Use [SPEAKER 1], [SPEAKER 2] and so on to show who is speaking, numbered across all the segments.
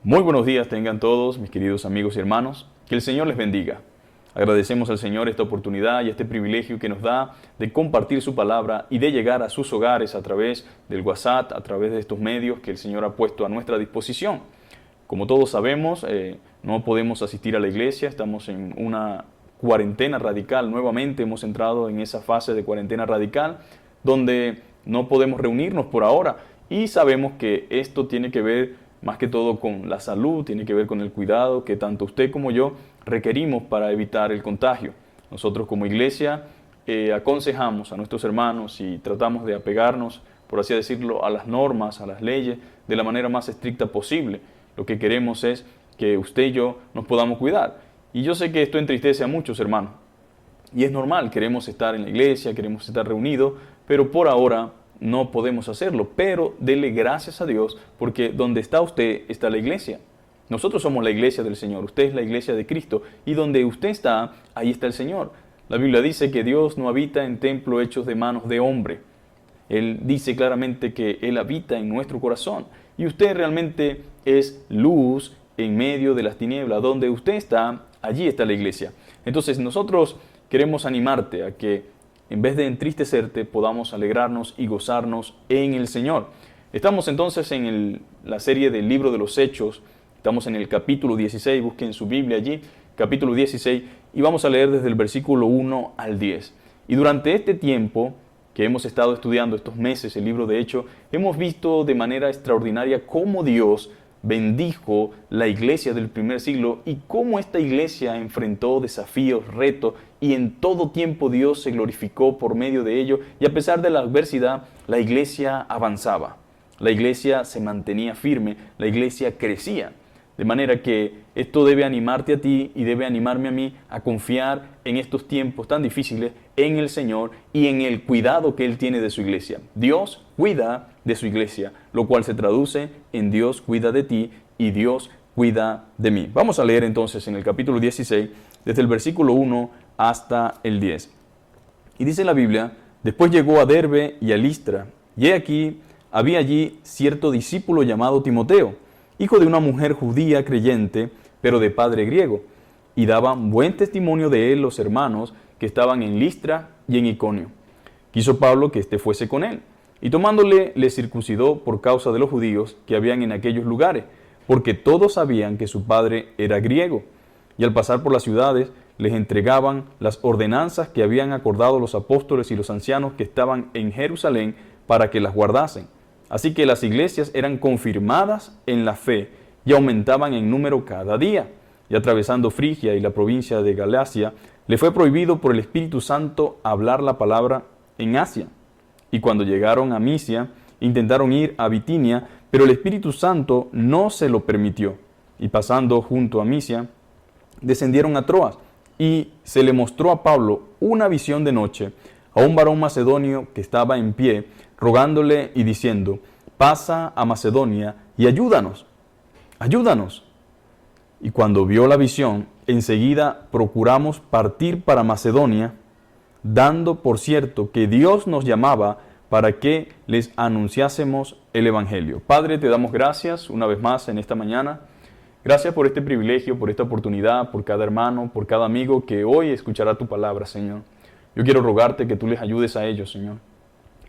[SPEAKER 1] Muy buenos días tengan todos, mis queridos amigos y hermanos. Que el Señor les bendiga. Agradecemos al Señor esta oportunidad y este privilegio que nos da de compartir su palabra y de llegar a sus hogares a través del WhatsApp, a través de estos medios que el Señor ha puesto a nuestra disposición. Como todos sabemos, no podemos asistir a la iglesia, estamos en una cuarentena radical. Nuevamente hemos entrado en esa fase de cuarentena radical donde no podemos reunirnos por ahora y sabemos que esto tiene que ver más que todo con la salud, tiene que ver con el cuidado que tanto usted como yo requerimos para evitar el contagio. Nosotros como iglesia aconsejamos a nuestros hermanos y tratamos de apegarnos, por así decirlo, a las normas, a las leyes, de la manera más estricta posible. Lo que queremos es que usted y yo nos podamos cuidar. Y yo sé que esto entristece a muchos hermanos. Y es normal, queremos estar en la iglesia, queremos estar reunidos, pero por ahora no podemos hacerlo. Pero dele gracias a Dios porque donde está usted está la iglesia. Nosotros somos la iglesia del Señor, usted es la iglesia de Cristo y donde usted está, ahí está el Señor. La Biblia dice que Dios no habita en templos hechos de manos de hombre. Él dice claramente que Él habita en nuestro corazón y usted realmente es luz en medio de las tinieblas. Donde usted está, allí está la iglesia. Entonces nosotros queremos animarte a que en vez de entristecerte podamos alegrarnos y gozarnos en el Señor. Estamos entonces en la serie del libro de los Hechos. Estamos en el capítulo 16, busquen su Biblia allí, capítulo 16, y vamos a leer desde el versículo 1 al 10. Y durante este tiempo que hemos estado estudiando, estos meses, el libro de Hechos, hemos visto de manera extraordinaria cómo Dios bendijo la iglesia del primer siglo y cómo esta iglesia enfrentó desafíos, retos, y en todo tiempo Dios se glorificó por medio de ello, y a pesar de la adversidad, la iglesia avanzaba, la iglesia se mantenía firme, la iglesia crecía. De manera que esto debe animarte a ti y debe animarme a mí a confiar en estos tiempos tan difíciles en el Señor y en el cuidado que Él tiene de su iglesia. Dios cuida de su iglesia, lo cual se traduce en Dios cuida de ti y Dios cuida de mí. Vamos a leer entonces en el capítulo 16, desde el versículo 1 hasta el 10. Y dice la Biblia: después llegó a Derbe y a Listra, y he aquí, había allí cierto discípulo llamado Timoteo, hijo de una mujer judía creyente, pero de padre griego, y daban buen testimonio de él los hermanos que estaban en Listra y en Iconio. Quiso Pablo que éste fuese con él, y tomándole le circuncidó por causa de los judíos que habían en aquellos lugares, porque todos sabían que su padre era griego. Y al pasar por las ciudades les entregaban las ordenanzas que habían acordado los apóstoles y los ancianos que estaban en Jerusalén para que las guardasen. Así que las iglesias eran confirmadas en la fe y aumentaban en número cada día. Y atravesando Frigia y la provincia de Galacia, le fue prohibido por el Espíritu Santo hablar la palabra en Asia. Y cuando llegaron a Misia, intentaron ir a Bitinia, pero el Espíritu Santo no se lo permitió. Y pasando junto a Misia, descendieron a Troas, y se le mostró a Pablo una visión de noche, a un varón macedonio que estaba en pie, rogándole y diciendo: pasa a Macedonia y ayúdanos, ayúdanos. Y cuando vio la visión, enseguida procuramos partir para Macedonia, dando por cierto que Dios nos llamaba para que les anunciásemos el Evangelio. Padre, te damos gracias una vez más en esta mañana. Gracias por este privilegio, por esta oportunidad, por cada hermano, por cada amigo que hoy escuchará tu palabra, Señor. Yo quiero rogarte que tú les ayudes a ellos, Señor.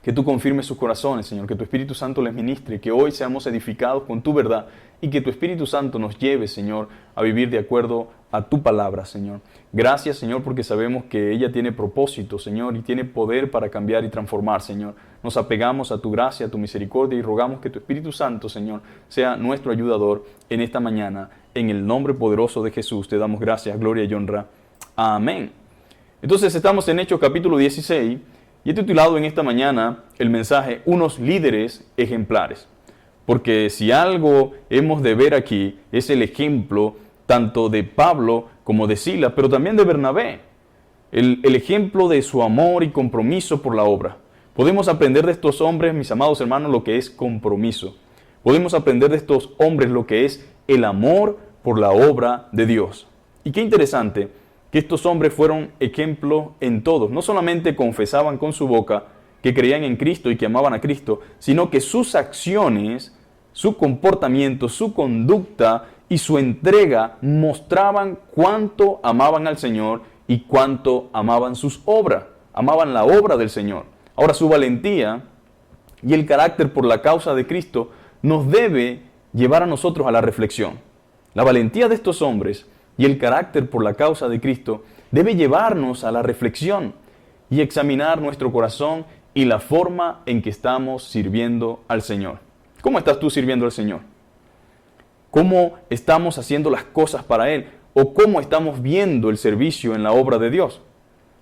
[SPEAKER 1] Que tú confirmes sus corazones, Señor, que tu Espíritu Santo les ministre, que hoy seamos edificados con tu verdad y que tu Espíritu Santo nos lleve, Señor, a vivir de acuerdo a tu palabra, Señor. Gracias, Señor, porque sabemos que ella tiene propósito, Señor, y tiene poder para cambiar y transformar, Señor. Nos apegamos a tu gracia, a tu misericordia y rogamos que tu Espíritu Santo, Señor, sea nuestro ayudador en esta mañana. En el nombre poderoso de Jesús te damos gracias, gloria y honra. Amén. Entonces estamos en Hechos capítulo 16 y he titulado en esta mañana el mensaje Unos líderes ejemplares. Porque si algo hemos de ver aquí es el ejemplo tanto de Pablo como de Silas, pero también de Bernabé. El ejemplo de su amor y compromiso por la obra. Podemos aprender de estos hombres, mis amados hermanos, lo que es compromiso. Podemos aprender de estos hombres lo que es el amor por la obra de Dios. Y qué interesante que estos hombres fueron ejemplo en todo. No solamente confesaban con su boca que creían en Cristo y que amaban a Cristo, sino que sus acciones su comportamiento, su conducta y su entrega mostraban cuánto amaban al Señor y cuánto amaban sus obras, amaban la obra del Señor. Ahora, su valentía y el carácter por la causa de Cristo nos debe llevar a nosotros a la reflexión. La valentía de estos hombres y el carácter por la causa de Cristo debe llevarnos a la reflexión y examinar nuestro corazón y la forma en que estamos sirviendo al Señor. ¿Cómo estás tú sirviendo al Señor? ¿Cómo estamos haciendo las cosas para Él? ¿O cómo estamos viendo el servicio en la obra de Dios?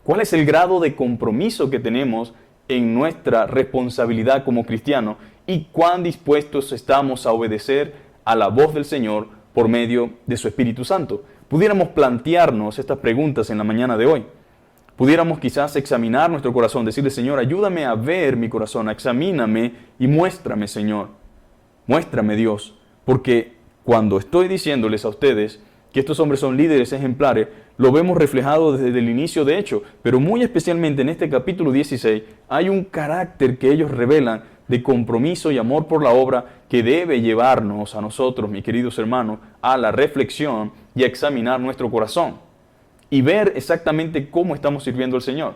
[SPEAKER 1] ¿Cuál es el grado de compromiso que tenemos en nuestra responsabilidad como cristianos? ¿Y cuán dispuestos estamos a obedecer a la voz del Señor por medio de su Espíritu Santo? Pudiéramos plantearnos estas preguntas en la mañana de hoy. Pudiéramos quizás examinar nuestro corazón, decirle, Señor, ayúdame a ver mi corazón, examíname y muéstrame, Señor. Muéstrame, Dios, porque cuando estoy diciéndoles a ustedes que estos hombres son líderes ejemplares, lo vemos reflejado desde el inicio de hecho, pero muy especialmente en este capítulo 16 hay un carácter que ellos revelan de compromiso y amor por la obra que debe llevarnos a nosotros, mis queridos hermanos, a la reflexión y a examinar nuestro corazón y ver exactamente cómo estamos sirviendo al Señor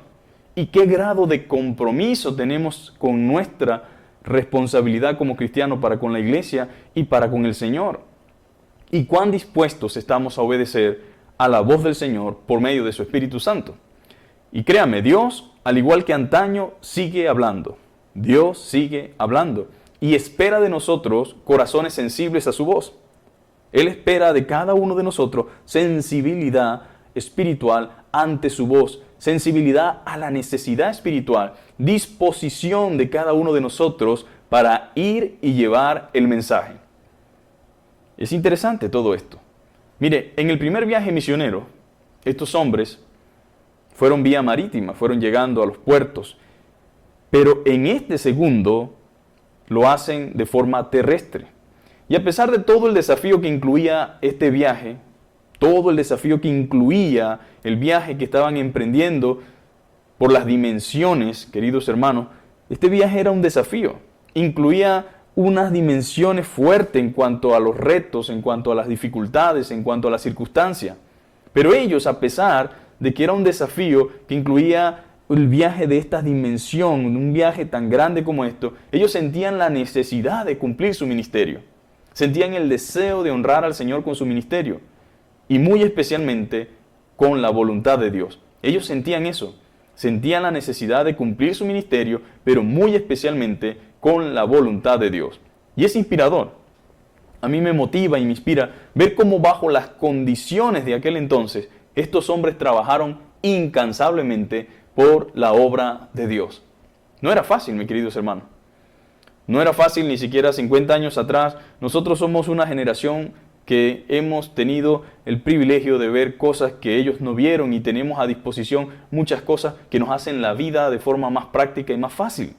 [SPEAKER 1] y qué grado de compromiso tenemos con nuestra responsabilidad como cristianos para con la iglesia y para con el Señor. Y cuán dispuestos estamos a obedecer a la voz del Señor por medio de su Espíritu Santo. Y créame, Dios, al igual que antaño, sigue hablando. Dios sigue hablando y espera de nosotros corazones sensibles a su voz. Él espera de cada uno de nosotros sensibilidad espiritual ante su voz, sensibilidad a la necesidad espiritual, disposición de cada uno de nosotros para ir y llevar el mensaje. Es interesante todo esto. Mire, en el primer viaje misionero, estos hombres fueron vía marítima, fueron llegando a los puertos, pero en este segundo lo hacen de forma terrestre. Y a pesar de todo el desafío que incluía este viaje, todo el desafío que incluía el viaje que estaban emprendiendo por las dimensiones, queridos hermanos, este viaje era un desafío. Incluía unas dimensiones fuertes en cuanto a los retos, en cuanto a las dificultades, en cuanto a las circunstancias. Pero ellos, a pesar de que era un desafío que incluía el viaje de esta dimensión, un viaje tan grande como esto, ellos sentían la necesidad de cumplir su ministerio. Sentían el deseo de honrar al Señor con su ministerio y muy especialmente con la voluntad de Dios. Ellos sentían eso, sentían la necesidad de cumplir su ministerio, pero muy especialmente con la voluntad de Dios. Y es inspirador. A mí me motiva y me inspira ver cómo bajo las condiciones de aquel entonces estos hombres trabajaron incansablemente por la obra de Dios. No era fácil, mis queridos hermanos. No era fácil ni siquiera 50 años atrás. Nosotros somos una generación que hemos tenido el privilegio de ver cosas que ellos no vieron y tenemos a disposición muchas cosas que nos hacen la vida de forma más práctica y más fácil.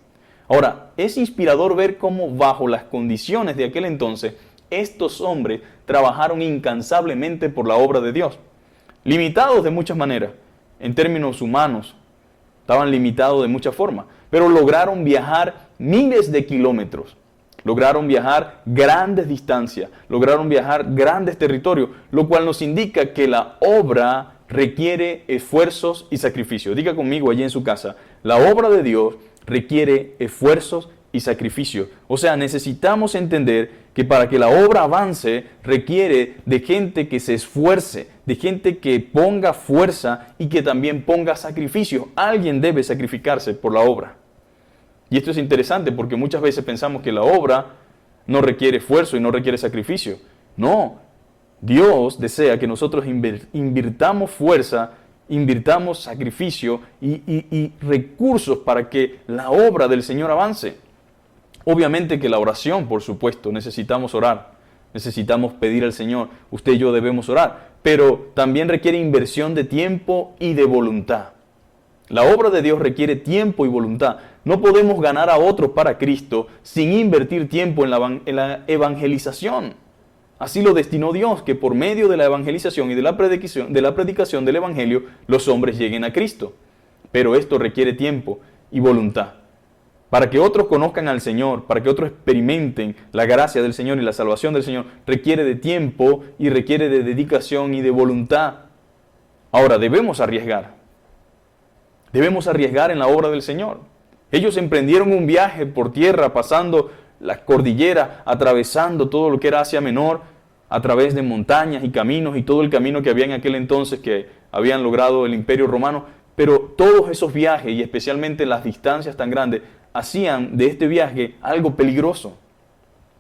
[SPEAKER 1] Ahora, es inspirador ver cómo bajo las condiciones de aquel entonces estos hombres trabajaron incansablemente por la obra de Dios. Limitados de muchas maneras, en términos humanos, estaban limitados de muchas formas, pero lograron viajar miles de kilómetros, lograron viajar grandes distancias, lograron viajar grandes territorios, lo cual nos indica que la obra requiere esfuerzos y sacrificios. Diga conmigo allí en su casa, la obra de Dios requiere esfuerzos y sacrificios. O sea, necesitamos entender que para que la obra avance requiere de gente que se esfuerce, de gente que ponga fuerza y que también ponga sacrificio. Alguien debe sacrificarse por la obra. Y esto es interesante porque muchas veces pensamos que la obra no requiere esfuerzo y no requiere sacrificio. No, Dios desea que nosotros invirtamos fuerza, invirtamos sacrificio y recursos para que la obra del Señor avance. Obviamente que la oración, por supuesto, necesitamos orar, necesitamos pedir al Señor, usted y yo debemos orar, pero también requiere inversión de tiempo y de voluntad. La obra de Dios requiere tiempo y voluntad. No podemos ganar a otros para Cristo sin invertir tiempo en la evangelización. Así lo destinó Dios, que por medio de la evangelización y de la predicación del Evangelio, los hombres lleguen a Cristo. Pero esto requiere tiempo y voluntad. Para que otros conozcan al Señor, para que otros experimenten la gracia del Señor y la salvación del Señor, requiere de tiempo y requiere de dedicación y de voluntad. Ahora, debemos arriesgar. Debemos arriesgar en la obra del Señor. Ellos emprendieron un viaje por tierra, pasando las cordilleras, atravesando todo lo que era Asia Menor, a través de montañas y caminos y todo el camino que había en aquel entonces que habían logrado el Imperio Romano. Pero todos esos viajes, y especialmente las distancias tan grandes, hacían de este viaje algo peligroso.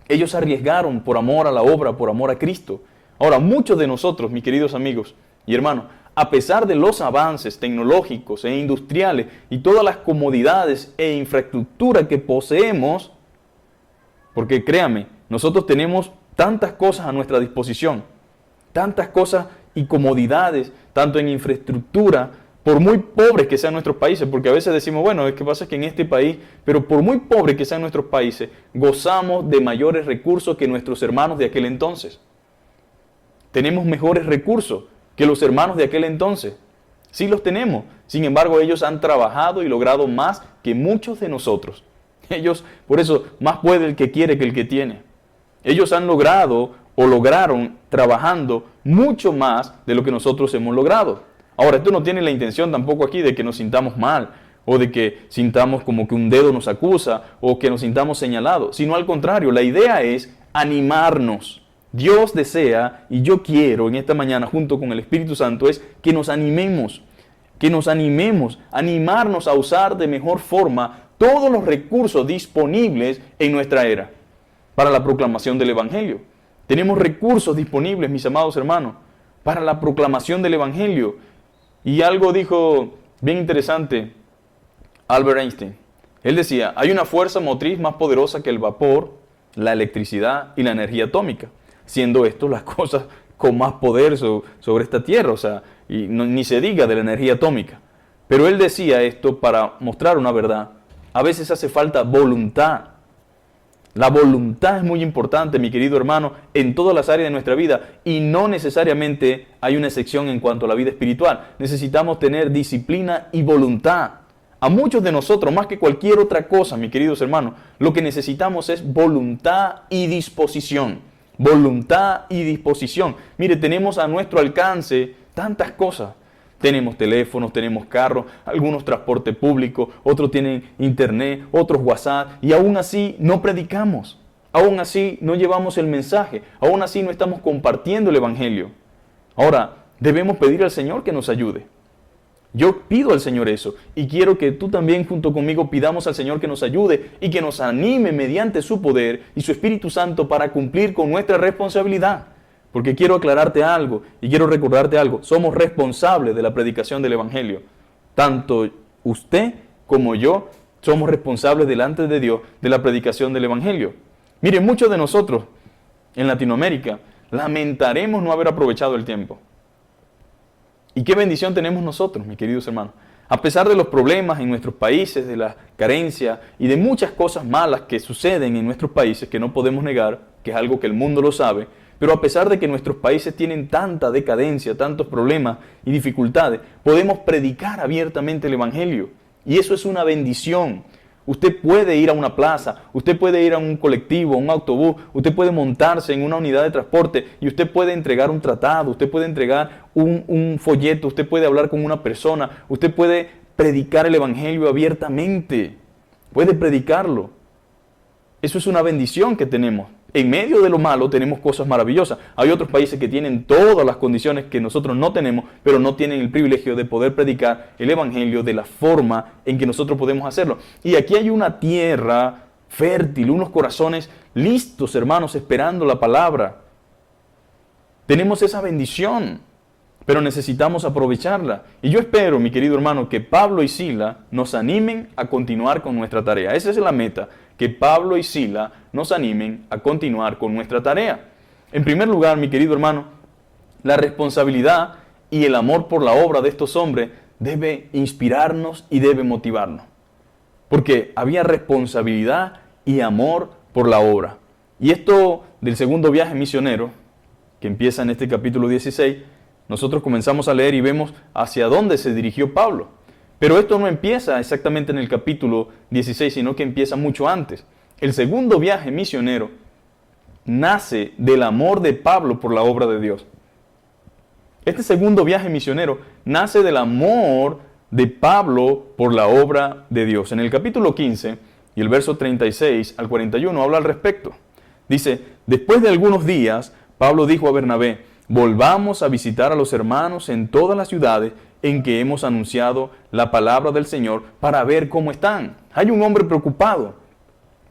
[SPEAKER 1] Ellos arriesgaron por amor a la obra, por amor a Cristo. Ahora, muchos de nosotros, mis queridos amigos y hermanos, a pesar de los avances tecnológicos e industriales y todas las comodidades e infraestructura que poseemos, porque créame, nosotros tenemos tantas cosas a nuestra disposición, tantas cosas y comodidades, tanto en infraestructura, por muy pobres que sean nuestros países, porque a veces decimos, bueno, es que pasa que en este país, pero por muy pobres que sean nuestros países, gozamos de mayores recursos que nuestros hermanos de aquel entonces. Tenemos mejores recursos que los hermanos de aquel entonces. Sí los tenemos. Sin embargo, ellos han trabajado y logrado más que muchos de nosotros. Ellos, por eso, más puede el que quiere que el que tiene. Ellos han logrado o lograron trabajando mucho más de lo que nosotros hemos logrado. Ahora, esto no tiene la intención tampoco aquí de que nos sintamos mal, o de que sintamos como que un dedo nos acusa, o que nos sintamos señalados, sino al contrario, la idea es animarnos. Dios desea, y yo quiero en esta mañana, junto con el Espíritu Santo, es que nos animemos, animarnos a usar de mejor forma todos los recursos disponibles en nuestra era para la proclamación del Evangelio. Tenemos recursos disponibles, mis amados hermanos, para la proclamación del Evangelio. Y algo dijo bien interesante Albert Einstein. Él decía, hay una fuerza motriz más poderosa que el vapor, la electricidad y la energía atómica, siendo esto las cosas con más poder sobre esta tierra, o sea, y ni se diga de la energía atómica. Pero él decía esto para mostrar una verdad. A veces hace falta voluntad. La voluntad es muy importante, mi querido hermano, en todas las áreas de nuestra vida, y no necesariamente hay una excepción en cuanto a la vida espiritual. Necesitamos tener disciplina y voluntad. A muchos de nosotros, más que cualquier otra cosa, mis queridos hermanos, lo que necesitamos es voluntad y disposición. Voluntad y disposición. Mire, tenemos a nuestro alcance tantas cosas. Tenemos teléfonos, tenemos carros, algunos transporte público, otros tienen internet, otros WhatsApp, y aún así no predicamos, aún así no llevamos el mensaje, aún así no estamos compartiendo el Evangelio. Ahora, debemos pedir al Señor que nos ayude. Yo pido al Señor eso, y quiero que tú también junto conmigo pidamos al Señor que nos ayude y que nos anime mediante su poder y su Espíritu Santo para cumplir con nuestra responsabilidad. Porque quiero aclararte algo y quiero recordarte algo. Somos responsables de la predicación del Evangelio. Tanto usted como yo somos responsables delante de Dios de la predicación del Evangelio. Miren, muchos de nosotros en Latinoamérica lamentaremos no haber aprovechado el tiempo. ¿Y qué bendición tenemos nosotros, mis queridos hermanos? A pesar de los problemas en nuestros países, de la carencia y de muchas cosas malas que suceden en nuestros países que no podemos negar, que es algo que el mundo lo sabe, pero a pesar de que nuestros países tienen tanta decadencia, tantos problemas y dificultades, podemos predicar abiertamente el Evangelio. Y eso es una bendición. Usted puede ir a una plaza, usted puede ir a un colectivo, a un autobús, usted puede montarse en una unidad de transporte y usted puede entregar un tratado, usted puede entregar un folleto, usted puede hablar con una persona, usted puede predicar el Evangelio abiertamente. Puede predicarlo. Eso es una bendición que tenemos. En medio de lo malo tenemos cosas maravillosas. Hay otros países que tienen todas las condiciones que nosotros no tenemos, pero no tienen el privilegio de poder predicar el Evangelio de la forma en que nosotros podemos hacerlo. Y aquí hay una tierra fértil, unos corazones listos, hermanos, esperando la palabra. Tenemos esa bendición, pero necesitamos aprovecharla. Y yo espero, mi querido hermano, que Pablo y Sila nos animen a continuar con nuestra tarea. Esa es la meta, que Pablo y Sila nos animen a continuar con nuestra tarea. En primer lugar, mi querido hermano, la responsabilidad y el amor por la obra de estos hombres debe inspirarnos y debe motivarnos. Porque había responsabilidad y amor por la obra. Y esto del segundo viaje misionero, que empieza en este capítulo 16, nosotros comenzamos a leer y vemos hacia dónde se dirigió Pablo. Pero esto no empieza exactamente en el capítulo 16, sino que empieza mucho antes. El segundo viaje misionero nace del amor de Pablo por la obra de Dios. Este segundo viaje misionero nace del amor de Pablo por la obra de Dios. En el capítulo 15 y el verso 36 al 41 habla al respecto. Dice, después de algunos días, Pablo dijo a Bernabé, volvamos a visitar a los hermanos en todas las ciudades en que hemos anunciado la palabra del Señor para ver cómo están. Hay un hombre preocupado,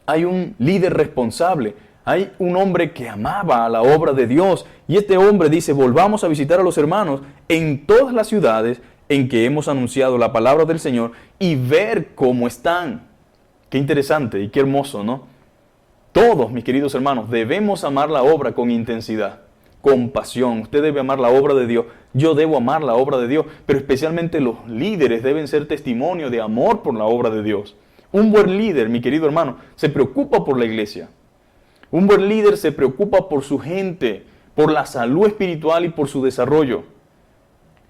[SPEAKER 1] hay un líder responsable, hay un hombre que amaba la obra de Dios y este hombre dice, volvamos a visitar a los hermanos en todas las ciudades en que hemos anunciado la palabra del Señor y ver cómo están. Qué interesante y qué hermoso, ¿no? Todos, mis queridos hermanos, debemos amar la obra con intensidad, con pasión. Usted debe amar la obra de Dios, yo debo amar la obra de Dios, pero especialmente los líderes deben ser testimonio de amor por la obra de Dios. Un buen líder, mi querido hermano, se preocupa por la iglesia. Un buen líder se preocupa por su gente, por la salud espiritual y por su desarrollo.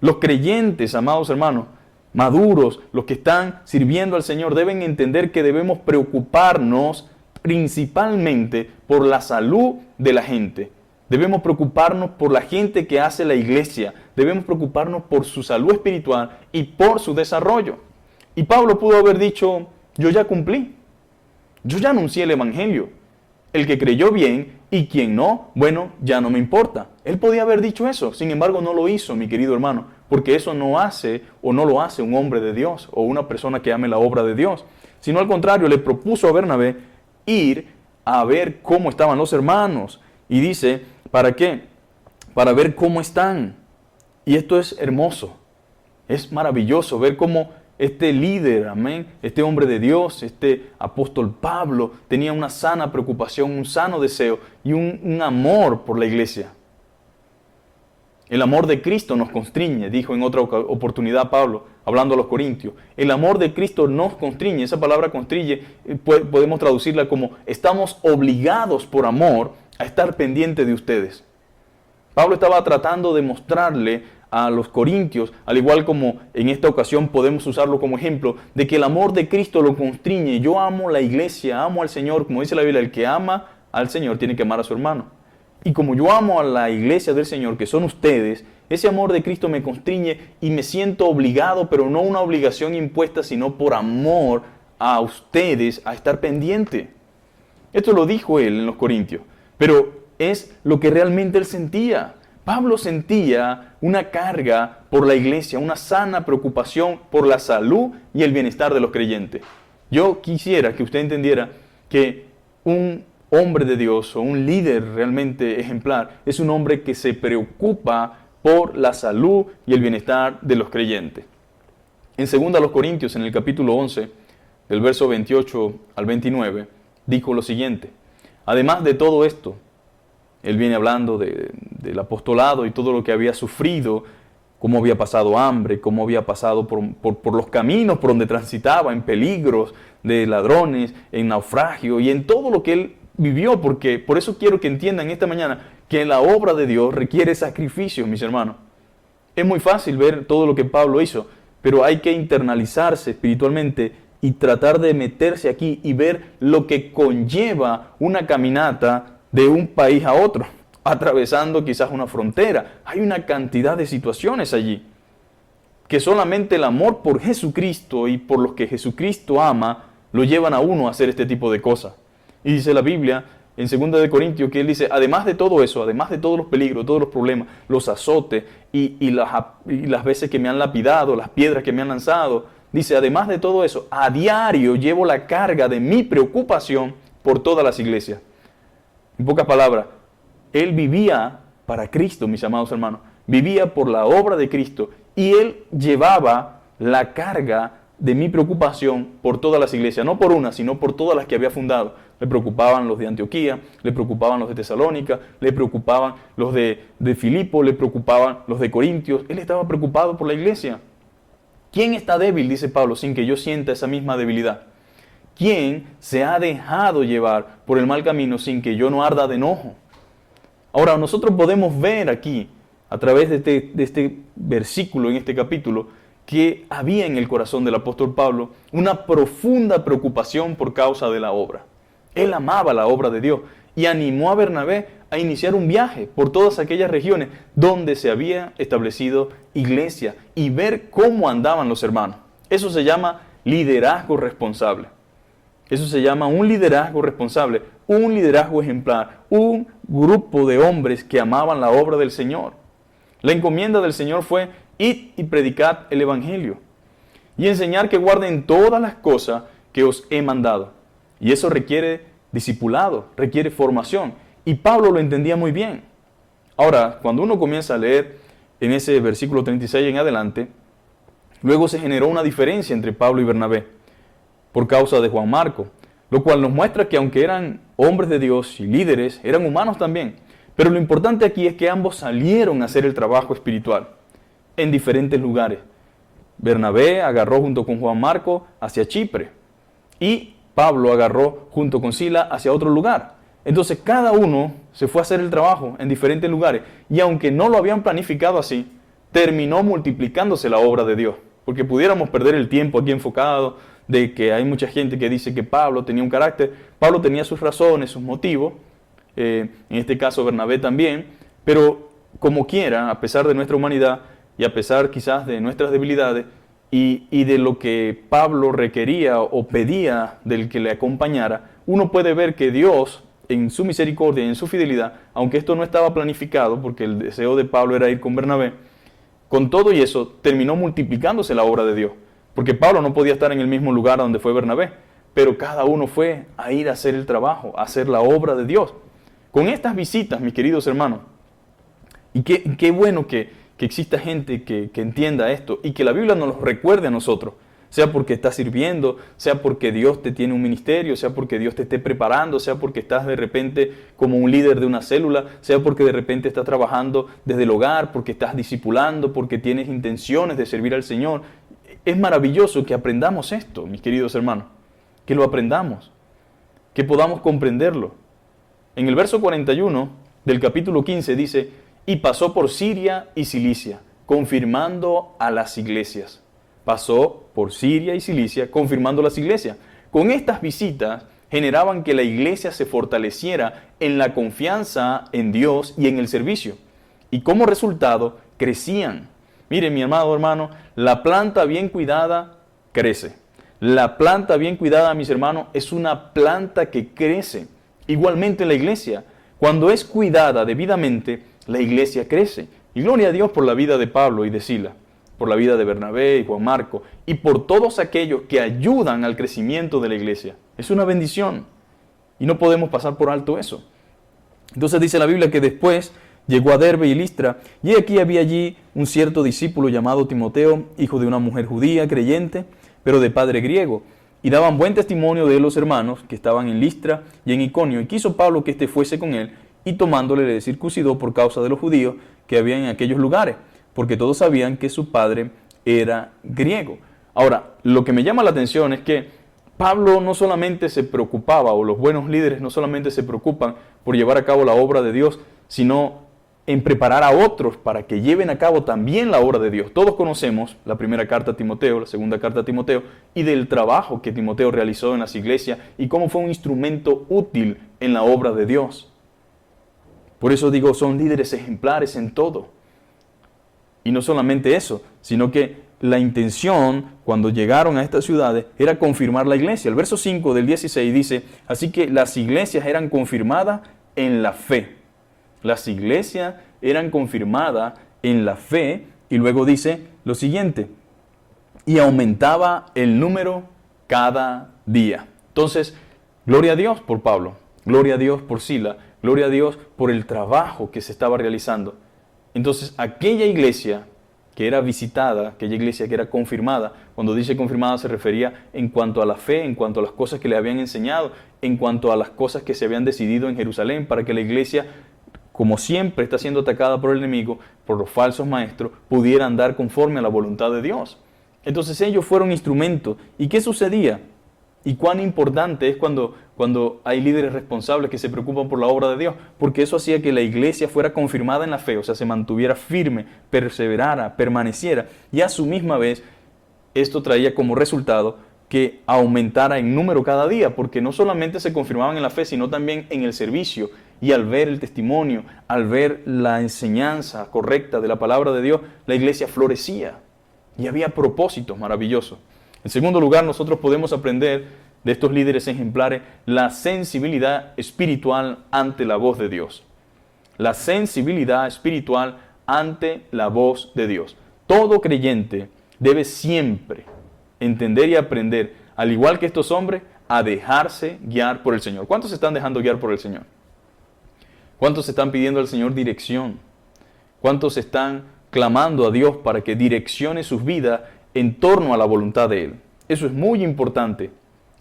[SPEAKER 1] Los creyentes, amados hermanos, maduros, los que están sirviendo al Señor, deben entender que debemos preocuparnos principalmente por la salud de la gente. Debemos preocuparnos por la gente que hace la iglesia. Debemos preocuparnos por su salud espiritual y por su desarrollo. Y Pablo pudo haber dicho, yo ya cumplí. Yo ya anuncié el evangelio. El que creyó bien y quien no, bueno, ya no me importa. Él podía haber dicho eso, sin embargo no lo hizo, mi querido hermano, porque eso no hace o no lo hace un hombre de Dios o una persona que ame la obra de Dios, sino al contrario, le propuso a Bernabé ir a ver cómo estaban los hermanos. Y dice, ¿para qué? Para ver cómo están. Y esto es hermoso, es maravilloso ver cómo este líder, amén, este hombre de Dios, este apóstol Pablo, tenía una sana preocupación, un sano deseo y un amor por la iglesia. El amor de Cristo nos constriñe, dijo en otra oportunidad Pablo, hablando a los corintios. El amor de Cristo nos constriñe. Esa palabra constriñe podemos traducirla como estamos obligados por amor a estar pendientes de ustedes. Pablo estaba tratando de mostrarle a los corintios, al igual como en esta ocasión podemos usarlo como ejemplo, de que el amor de Cristo lo constriñe. Yo amo la iglesia, amo al Señor, como dice la Biblia, el que ama al Señor tiene que amar a su hermano. Y como yo amo a la iglesia del Señor, que son ustedes, ese amor de Cristo me constriñe y me siento obligado, pero no una obligación impuesta, sino por amor a ustedes, a estar pendiente. Esto lo dijo él en los Corintios, pero es lo que realmente él sentía. Pablo sentía una carga por la iglesia, una sana preocupación por la salud y el bienestar de los creyentes. Yo quisiera que usted entendiera que un hombre de Dios o un líder realmente ejemplar es un hombre que se preocupa por la salud y el bienestar de los creyentes. En 2 Corintios, en el capítulo 11, del verso 28 al 29, dijo lo siguiente: además de todo esto, él viene hablando del apostolado y todo lo que había sufrido, cómo había pasado hambre, cómo había pasado por los caminos por donde transitaba, en peligros de ladrones, en naufragio y en todo lo que él vivió, porque por eso quiero que entiendan esta mañana que la obra de Dios requiere sacrificios, mis hermanos. Es muy fácil ver todo lo que Pablo hizo, pero hay que internalizarse espiritualmente y tratar de meterse aquí y ver lo que conlleva una caminata de un país a otro, atravesando quizás una frontera. Hay una cantidad de situaciones allí que solamente el amor por Jesucristo y por los que Jesucristo ama lo llevan a uno a hacer este tipo de cosas. Y dice la Biblia en 2 Corintios que él dice, además de todo eso, además de todos los peligros, todos los problemas, los azotes y las veces que me han lapidado, las piedras que me han lanzado, dice, además de todo eso, a diario llevo la carga de mi preocupación por todas las iglesias. En pocas palabras, él vivía para Cristo, mis amados hermanos, vivía por la obra de Cristo y él llevaba la carga de mi preocupación por todas las iglesias, no por una, sino por todas las que había fundado. Le preocupaban los de Antioquía, le preocupaban los de Tesalónica, le preocupaban los de Filipo, le preocupaban los de Corintios. Él estaba preocupado por la iglesia. ¿Quién está débil, dice Pablo, sin que yo sienta esa misma debilidad? ¿Quién se ha dejado llevar por el mal camino sin que yo no arda de enojo? Ahora, nosotros podemos ver aquí, a través de este versículo en este capítulo, que había en el corazón del apóstol Pablo una profunda preocupación por causa de la obra. Él amaba la obra de Dios y animó a Bernabé a iniciar un viaje por todas aquellas regiones donde se había establecido iglesia y ver cómo andaban los hermanos. Eso se llama liderazgo responsable. Eso se llama un liderazgo responsable, un liderazgo ejemplar, un grupo de hombres que amaban la obra del Señor. La encomienda del Señor fue: id y predicad el Evangelio y enseñar que guarden todas las cosas que os he mandado. Y eso requiere discipulado, requiere formación. Y Pablo lo entendía muy bien. Ahora, cuando uno comienza a leer en ese versículo 36 en adelante, luego se generó una diferencia entre Pablo y Bernabé por causa de Juan Marco, lo cual nos muestra que aunque eran hombres de Dios y líderes, eran humanos también. Pero lo importante aquí es que ambos salieron a hacer el trabajo espiritual en diferentes lugares. Bernabé agarró junto con Juan Marco hacia Chipre y Pablo agarró junto con Sila hacia otro lugar. Entonces cada uno se fue a hacer el trabajo en diferentes lugares y aunque no lo habían planificado así, terminó multiplicándose la obra de Dios. Porque pudiéramos perder el tiempo aquí enfocado de que hay mucha gente que dice que Pablo tenía un carácter. Pablo tenía sus razones, sus motivos, en este caso Bernabé también, pero como quiera, a pesar de nuestra humanidad y a pesar quizás de nuestras debilidades y de lo que Pablo requería o pedía del que le acompañara, uno puede ver que Dios, en su misericordia y en su fidelidad, aunque esto no estaba planificado, porque el deseo de Pablo era ir con Bernabé, con todo y eso terminó multiplicándose la obra de Dios, porque Pablo no podía estar en el mismo lugar donde fue Bernabé, pero cada uno fue a ir a hacer el trabajo, a hacer la obra de Dios. Con estas visitas, mis queridos hermanos, y qué bueno que exista gente que entienda esto y que la Biblia nos lo recuerde a nosotros, sea porque estás sirviendo, sea porque Dios te tiene un ministerio, sea porque Dios te esté preparando, sea porque estás de repente como un líder de una célula, sea porque de repente estás trabajando desde el hogar, porque estás discipulando, porque tienes intenciones de servir al Señor. Es maravilloso que aprendamos esto, mis queridos hermanos, que lo aprendamos, que podamos comprenderlo. En el verso 41 del capítulo 15 dice: y pasó por Siria y Cilicia, confirmando a las iglesias. Pasó por Siria y Cilicia, confirmando las iglesias. Con estas visitas generaban que la iglesia se fortaleciera en la confianza en Dios y en el servicio. Y como resultado, crecían. Miren, mi amado hermano, la planta bien cuidada crece. La planta bien cuidada, mis hermanos, es una planta que crece. Igualmente en la iglesia, cuando es cuidada debidamente, la iglesia crece. Y gloria a Dios por la vida de Pablo y de Sila, por la vida de Bernabé y Juan Marco, y por todos aquellos que ayudan al crecimiento de la iglesia. Es una bendición, y no podemos pasar por alto eso. Entonces dice la Biblia que después llegó a Derbe y Listra, y aquí había allí un cierto discípulo llamado Timoteo, hijo de una mujer judía, creyente, pero de padre griego, y daban buen testimonio de él los hermanos que estaban en Listra y en Iconio, y quiso Pablo que éste fuese con él, y tomándole le circuncidó por causa de los judíos que había en aquellos lugares, porque todos sabían que su padre era griego. Ahora, lo que me llama la atención es que Pablo no solamente se preocupaba, o los buenos líderes no solamente se preocupan por llevar a cabo la obra de Dios, sino en preparar a otros para que lleven a cabo también la obra de Dios. Todos conocemos la primera carta a Timoteo, la segunda carta a Timoteo, y del trabajo que Timoteo realizó en las iglesias y cómo fue un instrumento útil en la obra de Dios. Por eso digo, son líderes ejemplares en todo. Y no solamente eso, sino que la intención cuando llegaron a estas ciudades era confirmar la iglesia. El verso 5 del 16 dice: así que las iglesias eran confirmadas en la fe. Las iglesias eran confirmadas en la fe, y luego dice lo siguiente: y aumentaba el número cada día. Entonces, gloria a Dios por Pablo, gloria a Dios por Sila, gloria a Dios por el trabajo que se estaba realizando. Entonces, aquella iglesia que era visitada, aquella iglesia que era confirmada, cuando dice confirmada se refería en cuanto a la fe, en cuanto a las cosas que le habían enseñado, en cuanto a las cosas que se habían decidido en Jerusalén, para que la iglesia, como siempre está siendo atacada por el enemigo, por los falsos maestros, pudiera andar conforme a la voluntad de Dios. Entonces ellos fueron instrumentos. ¿Y qué sucedía? Y cuán importante es cuando hay líderes responsables que se preocupan por la obra de Dios, porque eso hacía que la iglesia fuera confirmada en la fe, o sea, se mantuviera firme, perseverara, permaneciera, y a su misma vez esto traía como resultado que aumentara en número cada día, porque no solamente se confirmaban en la fe, sino también en el servicio. Y al ver el testimonio, al ver la enseñanza correcta de la palabra de Dios, la iglesia florecía y había propósitos maravillosos. En segundo lugar, nosotros podemos aprender de estos líderes ejemplares la sensibilidad espiritual ante la voz de Dios. La sensibilidad espiritual ante la voz de Dios. Todo creyente debe siempre entender y aprender, al igual que estos hombres, a dejarse guiar por el Señor. ¿Cuántos se están dejando guiar por el Señor? ¿Cuántos están pidiendo al Señor dirección? ¿Cuántos están clamando a Dios para que direccione sus vidas en torno a la voluntad de Él? Eso es muy importante.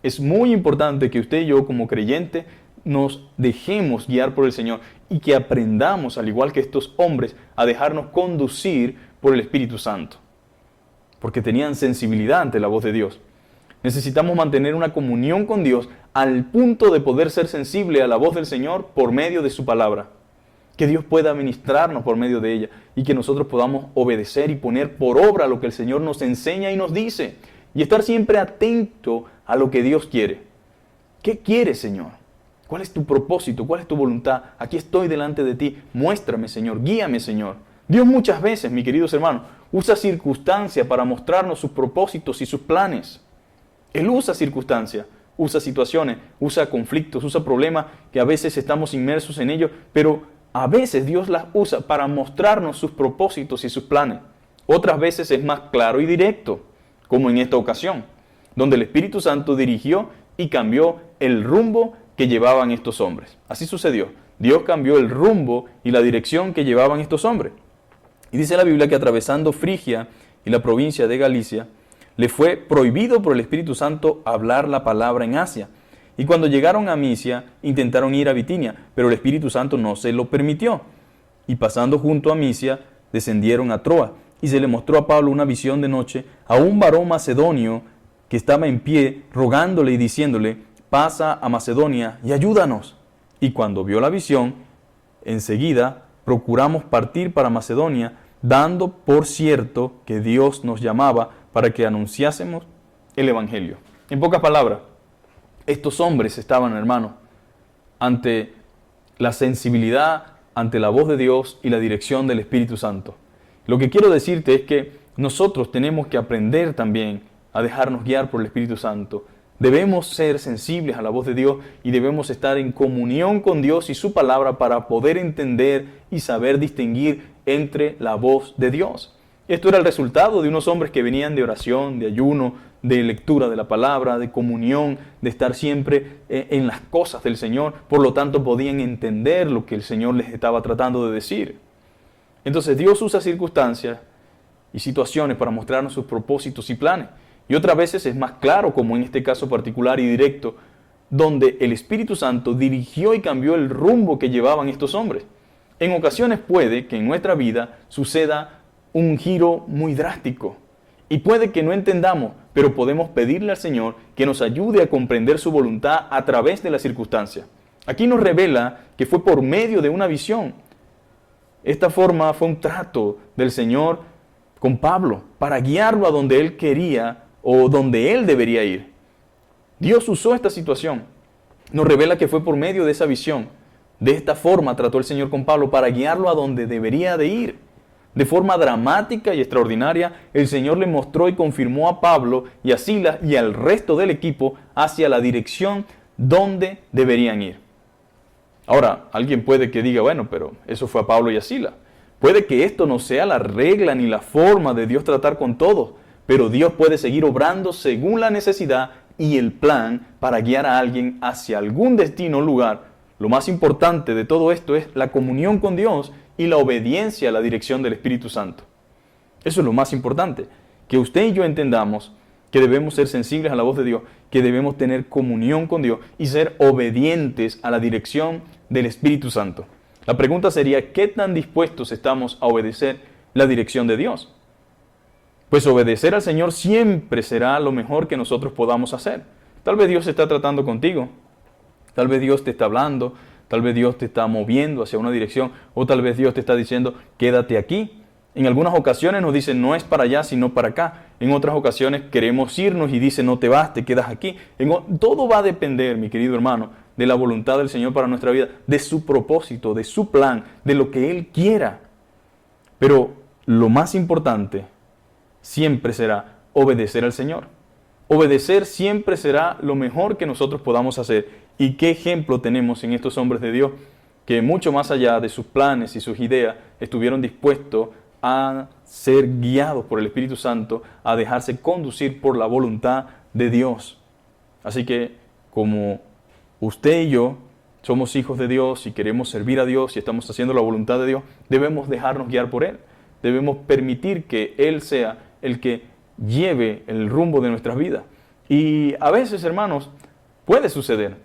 [SPEAKER 1] Es muy importante que usted y yo como creyentes nos dejemos guiar por el Señor y que aprendamos, al igual que estos hombres, a dejarnos conducir por el Espíritu Santo. Porque tenían sensibilidad ante la voz de Dios. Necesitamos mantener una comunión con Dios al punto de poder ser sensible a la voz del Señor por medio de su palabra. Que Dios pueda ministrarnos por medio de ella y que nosotros podamos obedecer y poner por obra lo que el Señor nos enseña y nos dice. Y estar siempre atento a lo que Dios quiere. ¿Qué quieres, Señor? ¿Cuál es tu propósito? ¿Cuál es tu voluntad? Aquí estoy delante de ti. Muéstrame, Señor. Guíame, Señor. Dios muchas veces, mis queridos hermanos, usa circunstancias para mostrarnos sus propósitos y sus planes. Él usa circunstancias, usa situaciones, usa conflictos, usa problemas que a veces estamos inmersos en ellos, pero a veces Dios las usa para mostrarnos sus propósitos y sus planes. Otras veces es más claro y directo, como en esta ocasión, donde el Espíritu Santo dirigió y cambió el rumbo que llevaban estos hombres. Así sucedió. Dios cambió el rumbo y la dirección que llevaban estos hombres. Y dice la Biblia que atravesando Frigia y la provincia de Galicia, le fue prohibido por el Espíritu Santo hablar la palabra en Asia. Y cuando llegaron a Misia, intentaron ir a Bitinia, pero el Espíritu Santo no se lo permitió. Y pasando junto a Misia, descendieron a Troa. Y se le mostró a Pablo una visión de noche a un varón macedonio que estaba en pie, rogándole y diciéndole, pasa a Macedonia y ayúdanos. Y cuando vio la visión, enseguida procuramos partir para Macedonia, dando por cierto que Dios nos llamaba para que anunciásemos el Evangelio. En pocas palabras, estos hombres estaban, hermanos, ante la sensibilidad, ante la voz de Dios y la dirección del Espíritu Santo. Lo que quiero decirte es que nosotros tenemos que aprender también a dejarnos guiar por el Espíritu Santo. Debemos ser sensibles a la voz de Dios y debemos estar en comunión con Dios y su palabra para poder entender y saber distinguir entre la voz de Dios. Esto era el resultado de unos hombres que venían de oración, de ayuno, de lectura de la palabra, de comunión, de estar siempre en las cosas del Señor. Por lo tanto, podían entender lo que el Señor les estaba tratando de decir. Entonces, Dios usa circunstancias y situaciones para mostrarnos sus propósitos y planes. Y otras veces es más claro, como en este caso particular y directo, donde el Espíritu Santo dirigió y cambió el rumbo que llevaban estos hombres. En ocasiones puede que en nuestra vida suceda un giro muy drástico. Y puede que no entendamos, pero podemos pedirle al Señor que nos ayude a comprender su voluntad a través de las circunstancias. Aquí nos revela que fue por medio de una visión. Esta forma fue un trato del Señor con Pablo para guiarlo a donde él quería o donde él debería ir. Dios usó esta situación. Nos revela que fue por medio de esa visión. De esta forma trató el Señor con Pablo para guiarlo a donde debería de ir. De forma dramática y extraordinaria, el Señor le mostró y confirmó a Pablo y a Silas y al resto del equipo hacia la dirección donde deberían ir. Ahora, alguien puede que diga, bueno, pero eso fue a Pablo y a Silas. Puede que esto no sea la regla ni la forma de Dios tratar con todos, pero Dios puede seguir obrando según la necesidad y el plan para guiar a alguien hacia algún destino o lugar. Lo más importante de todo esto es la comunión con Dios y la obediencia a la dirección del Espíritu Santo. Eso es lo más importante, que usted y yo entendamos que debemos ser sensibles a la voz de Dios, que debemos tener comunión con Dios y ser obedientes a la dirección del Espíritu Santo. La pregunta sería, ¿qué tan dispuestos estamos a obedecer la dirección de Dios? Pues obedecer al Señor siempre será lo mejor que nosotros podamos hacer. Tal vez Dios está tratando contigo, tal vez Dios te está hablando, tal vez Dios te está moviendo hacia una dirección, o tal vez Dios te está diciendo, quédate aquí. En algunas ocasiones nos dice no es para allá, sino para acá. En otras ocasiones queremos irnos y dice no te vas, te quedas aquí. Todo va a depender, mi querido hermano, de la voluntad del Señor para nuestra vida, de su propósito, de su plan, de lo que Él quiera. Pero lo más importante siempre será obedecer al Señor. Obedecer siempre será lo mejor que nosotros podamos hacer. ¿Y qué ejemplo tenemos en estos hombres de Dios que mucho más allá de sus planes y sus ideas estuvieron dispuestos a ser guiados por el Espíritu Santo, a dejarse conducir por la voluntad de Dios? Así que como usted y yo somos hijos de Dios y queremos servir a Dios y estamos haciendo la voluntad de Dios, debemos dejarnos guiar por Él. Debemos permitir que Él sea el que lleve el rumbo de nuestras vidas. Y a veces, hermanos, puede suceder.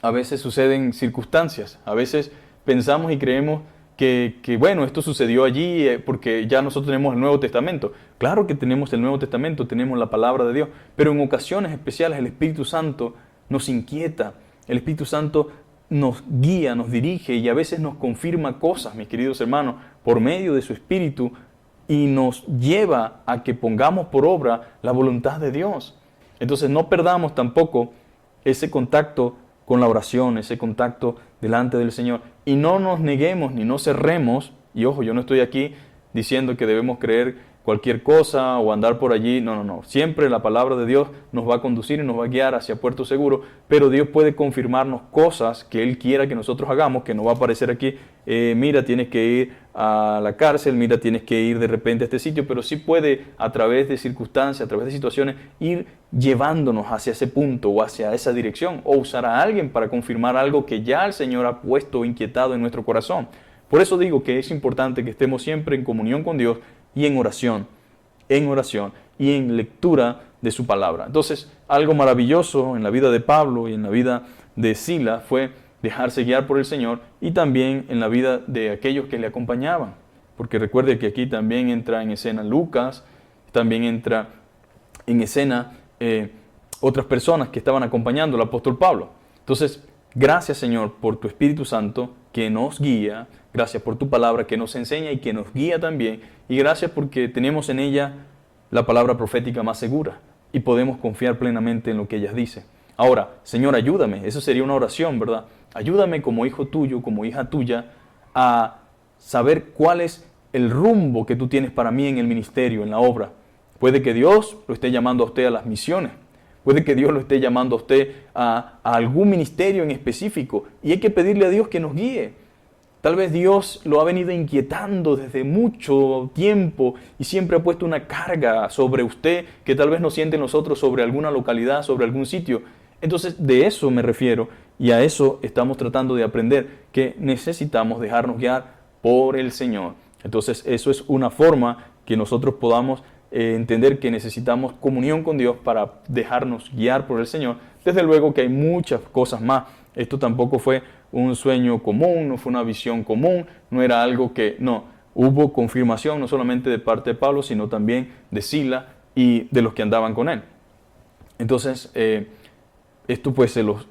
[SPEAKER 1] A veces suceden circunstancias. A veces pensamos y creemos que bueno, esto sucedió allí porque ya nosotros tenemos el Nuevo Testamento. Claro que tenemos el Nuevo Testamento, tenemos la palabra de Dios, pero en ocasiones especiales el Espíritu Santo nos inquieta. El Espíritu Santo nos guía, nos dirige y a veces nos confirma cosas, mis queridos hermanos, por medio de su Espíritu y nos lleva a que pongamos por obra la voluntad de Dios. Entonces no perdamos tampoco ese contacto con la oración, ese contacto delante del Señor. Y no nos neguemos ni nos cerremos. Y ojo, yo no estoy aquí diciendo que debemos creer cualquier cosa o andar por allí. No. Siempre la palabra de Dios nos va a conducir y nos va a guiar hacia puerto seguro. Pero Dios puede confirmarnos cosas que Él quiera que nosotros hagamos, que no va a aparecer aquí. Mira, tienes que ir a la cárcel, mira, tienes que ir de repente a este sitio. Pero sí puede, a través de circunstancias, a través de situaciones, ir llevándonos hacia ese punto o hacia esa dirección. O usar a alguien para confirmar algo que ya el Señor ha puesto inquietado en nuestro corazón. Por eso digo que es importante que estemos siempre en comunión con Dios y en oración y en lectura de su palabra. Entonces, algo maravilloso en la vida de Pablo y en la vida de Sila fue dejarse guiar por el Señor y también en la vida de aquellos que le acompañaban. Porque recuerde que aquí también entra en escena Lucas, también entra en escena otras personas que estaban acompañando al apóstol Pablo. Entonces, gracias Señor por tu Espíritu Santo que nos guía, gracias por tu palabra que nos enseña y que nos guía también, y gracias porque tenemos en ella la palabra profética más segura y podemos confiar plenamente en lo que ella dice. Ahora, Señor, ayúdame, eso sería una oración, ¿verdad? Ayúdame como hijo tuyo, como hija tuya, a saber cuál es el rumbo que tú tienes para mí en el ministerio, en la obra. Puede que Dios lo esté llamando a usted a las misiones, puede que Dios lo esté llamando a usted a algún ministerio en específico y hay que pedirle a Dios que nos guíe. Tal vez Dios lo ha venido inquietando desde mucho tiempo y siempre ha puesto una carga sobre usted que tal vez no siente nosotros sobre alguna localidad, sobre algún sitio. Entonces de eso me refiero y a eso estamos tratando de aprender, que necesitamos dejarnos guiar por el Señor. Entonces eso es una forma que nosotros podamos entender que necesitamos comunión con Dios para dejarnos guiar por el Señor. Desde luego que hay muchas cosas más. Esto tampoco fue un sueño común, no fue una visión común, no era algo que, no, hubo confirmación no solamente de parte de Pablo, sino también de Sila y de los que andaban con él. Entonces, esto pues se los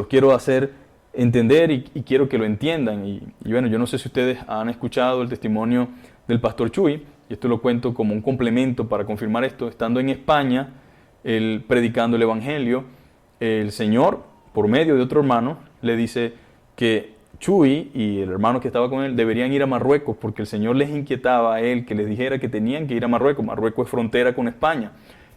[SPEAKER 1] quiero hacer entender y quiero que lo entiendan. Y bueno, yo no sé si ustedes han escuchado el testimonio del pastor Chuy, y esto lo cuento como un complemento para confirmar esto. Estando en España, él predicando el Evangelio, el Señor, por medio de otro hermano, le dice que Chuy y el hermano que estaba con él deberían ir a Marruecos porque el Señor les inquietaba a él que les dijera que tenían que ir a Marruecos. Marruecos es frontera con España.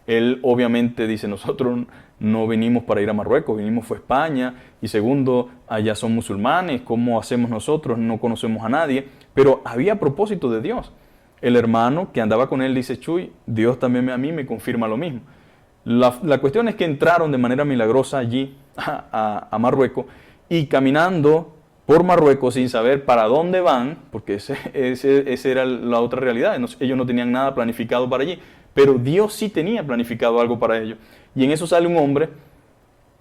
[SPEAKER 1] Él obviamente dice, nosotros no venimos para ir a Marruecos, venimos fue a España y segundo, allá son musulmanes, ¿cómo hacemos nosotros? No conocemos a nadie, pero había propósito de Dios. El hermano que andaba con él dice, Chuy, Dios también a mí me confirma lo mismo. La cuestión es que entraron de manera milagrosa allí a Marruecos y caminando por Marruecos sin saber para dónde van, porque esa era la otra realidad, ellos no tenían nada planificado para allí, pero Dios sí tenía planificado algo para ellos. Y en eso sale un hombre,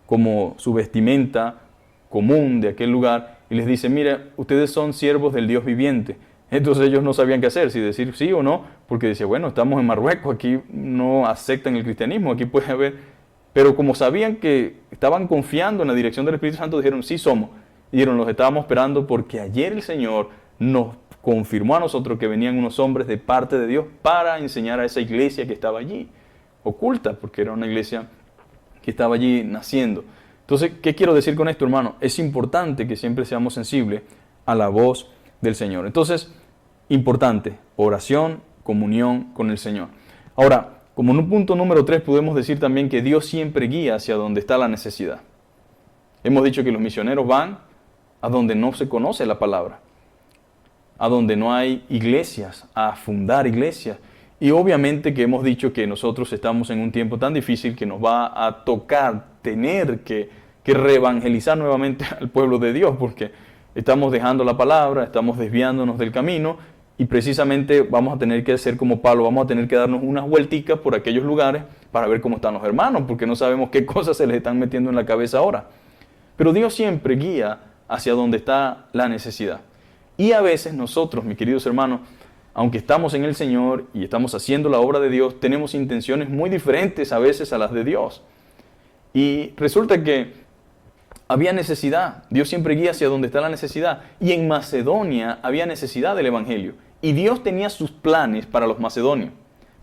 [SPEAKER 1] como su vestimenta común de aquel lugar, y les dice, mira, ustedes son siervos del Dios viviente. Entonces ellos no sabían qué hacer, si decir sí o no, porque decía, bueno, estamos en Marruecos, aquí no aceptan el cristianismo, aquí puede haber... Pero como sabían que estaban confiando en la dirección del Espíritu Santo, dijeron, sí somos. Y dijeron, los estábamos esperando porque ayer el Señor nos confirmó a nosotros que venían unos hombres de parte de Dios para enseñar a esa iglesia que estaba allí, oculta, porque era una iglesia que estaba allí naciendo. Entonces, ¿qué quiero decir con esto, hermano? Es importante que siempre seamos sensibles a la voz del Señor. Entonces, importante, oración, comunión con el Señor. Ahora, como en un punto número 3 podemos decir también que Dios siempre guía hacia donde está la necesidad. Hemos dicho que los misioneros van a donde no se conoce la palabra, a donde no hay iglesias, a fundar iglesias. Y obviamente que hemos dicho que nosotros estamos en un tiempo tan difícil que nos va a tocar tener que reevangelizar nuevamente al pueblo de Dios, porque estamos dejando la palabra, estamos desviándonos del camino, y precisamente vamos a tener que hacer como Pablo, vamos a tener que darnos unas vuelticas por aquellos lugares para ver cómo están los hermanos, porque no sabemos qué cosas se les están metiendo en la cabeza ahora. Pero Dios siempre guía hacia donde está la necesidad. Y a veces nosotros, mis queridos hermanos, aunque estamos en el Señor y estamos haciendo la obra de Dios, tenemos intenciones muy diferentes a veces a las de Dios. Y resulta que había necesidad. Dios siempre guía hacia donde está la necesidad. Y en Macedonia había necesidad del Evangelio. Y Dios tenía sus planes para los macedonios.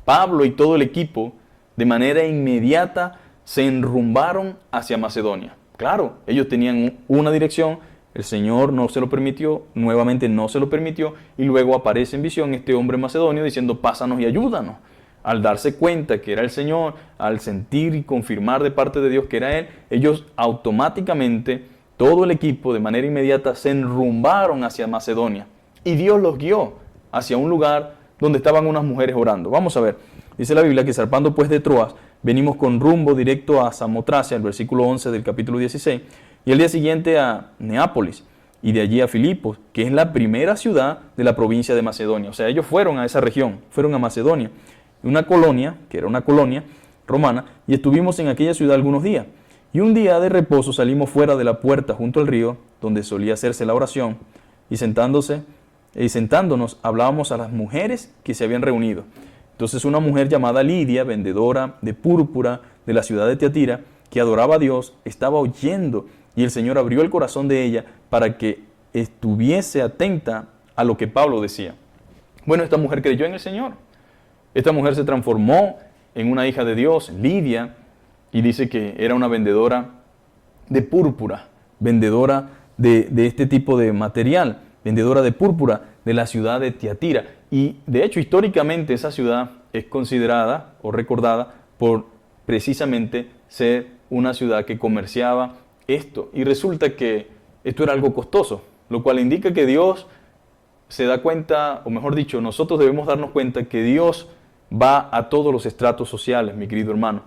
[SPEAKER 1] Pablo y todo el equipo, de manera inmediata, se enrumbaron hacia Macedonia. Claro, ellos tenían una dirección, el Señor no se lo permitió, nuevamente no se lo permitió, y luego aparece en visión este hombre macedonio diciendo, pásanos y ayúdanos. Al darse cuenta que era el Señor, al sentir y confirmar de parte de Dios que era Él, ellos automáticamente, todo el equipo de manera inmediata se enrumbaron hacia Macedonia. Y Dios los guió hacia un lugar donde estaban unas mujeres orando. Vamos a ver, dice la Biblia que zarpando pues de Troas, venimos con rumbo directo a Samotracia, el versículo 11 del capítulo 16, y el día siguiente a Neápolis, y de allí a Filipos, que es la primera ciudad de la provincia de Macedonia. O sea, ellos fueron a esa región, fueron a Macedonia, una colonia, que era una colonia romana, y estuvimos en aquella ciudad algunos días. Y un día de reposo salimos fuera de la puerta junto al río, donde solía hacerse la oración, y sentándonos hablábamos a las mujeres que se habían reunido. Entonces una mujer llamada Lidia, vendedora de púrpura de la ciudad de Tiatira, que adoraba a Dios, estaba oyendo, y el Señor abrió el corazón de ella para que estuviese atenta a lo que Pablo decía. Bueno, esta mujer creyó en el Señor. Esta mujer se transformó en una hija de Dios, Lidia, y dice que era una vendedora de púrpura, vendedora de este tipo de material, vendedora de púrpura de la ciudad de Tiatira. Y de hecho, históricamente esa ciudad es considerada o recordada por precisamente ser una ciudad que comerciaba esto. Y resulta que esto era algo costoso, lo cual indica que Dios se da cuenta, o mejor dicho, nosotros debemos darnos cuenta que Dios va a todos los estratos sociales, mi querido hermano.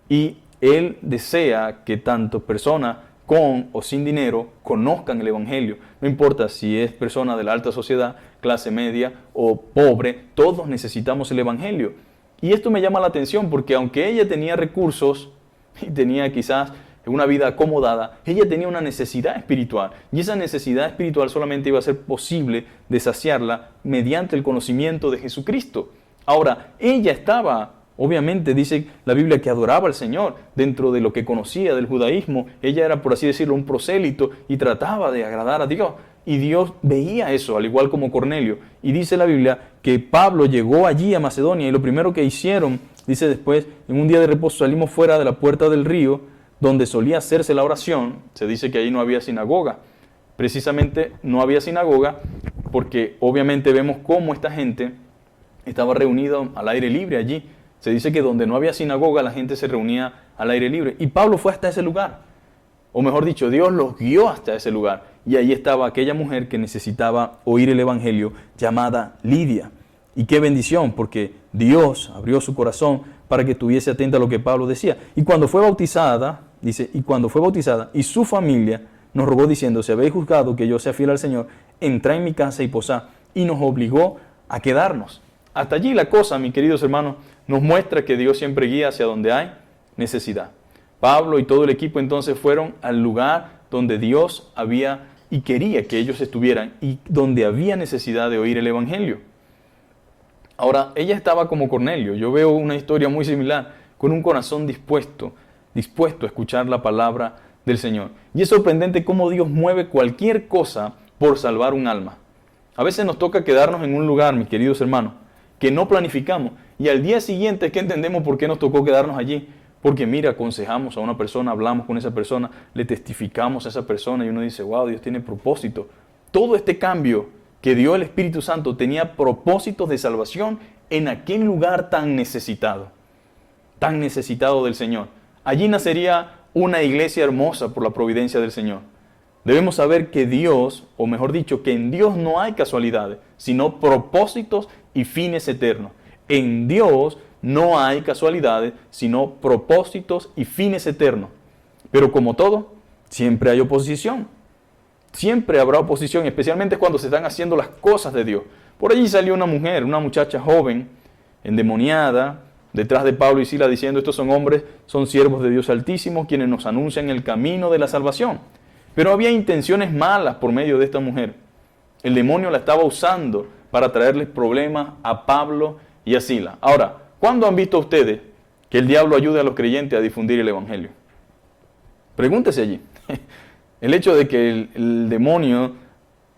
[SPEAKER 1] Y Él desea que tanto personas con o sin dinero conozcan el Evangelio. No importa si es persona de la alta sociedad, clase media o pobre, todos necesitamos el Evangelio. Y esto me llama la atención porque aunque ella tenía recursos y tenía quizás una vida acomodada, ella tenía una necesidad espiritual. Y esa necesidad espiritual solamente iba a ser posible de saciarla mediante el conocimiento de Jesucristo. Ahora, ella estaba, obviamente dice la Biblia que adoraba al Señor dentro de lo que conocía del judaísmo. Ella era, por así decirlo, un prosélito y trataba de agradar a Dios. Y Dios veía eso, al igual como Cornelio. Y dice la Biblia que Pablo llegó allí a Macedonia y lo primero que hicieron, dice después, en un día de reposo salimos fuera de la puerta del río donde solía hacerse la oración. Se dice que ahí no había sinagoga. Precisamente no había sinagoga porque obviamente vemos cómo esta gente estaba reunida al aire libre allí. Se dice que donde no había sinagoga la gente se reunía al aire libre. Y Pablo fue hasta ese lugar. O mejor dicho, Dios los guió hasta ese lugar. Y ahí estaba aquella mujer que necesitaba oír el Evangelio llamada Lidia. Y qué bendición, porque Dios abrió su corazón para que estuviese atenta a lo que Pablo decía. Y cuando fue bautizada, dice, y su familia nos rogó diciendo, si habéis juzgado que yo sea fiel al Señor, entrad en mi casa y posad. Y nos obligó a quedarnos. Hasta allí la cosa, mis queridos hermanos, nos muestra que Dios siempre guía hacia donde hay necesidad. Pablo y todo el equipo entonces fueron al lugar donde Dios había y quería que ellos estuvieran y donde había necesidad de oír el Evangelio. Ahora, ella estaba como Cornelio. Yo veo una historia muy similar, con un corazón dispuesto a escuchar la palabra del Señor. Y es sorprendente cómo Dios mueve cualquier cosa por salvar un alma. A veces nos toca quedarnos en un lugar, mis queridos hermanos, que no planificamos. Y al día siguiente es que entendemos por qué nos tocó quedarnos allí. Porque mira, aconsejamos a una persona, hablamos con esa persona, le testificamos a esa persona y uno dice, wow, Dios tiene propósito. Todo este cambio que dio el Espíritu Santo tenía propósitos de salvación en aquel lugar tan necesitado del Señor. Allí nacería una iglesia hermosa por la providencia del Señor. Debemos saber que Dios, o mejor dicho, que en Dios no hay casualidades, sino propósitos y fines eternos. En Dios no hay casualidades, sino propósitos y fines eternos. Pero como todo, siempre hay oposición. Siempre habrá oposición, especialmente cuando se están haciendo las cosas de Dios. Por allí salió una mujer, una muchacha joven, endemoniada, detrás de Pablo y Silas diciendo, estos son hombres, son siervos de Dios Altísimo, quienes nos anuncian el camino de la salvación. Pero había intenciones malas por medio de esta mujer. El demonio la estaba usando para traerles problemas a Pablo y a Silas. Ahora, ¿cuándo han visto ustedes que el diablo ayude a los creyentes a difundir el evangelio? Pregúntese allí. El hecho de que el demonio,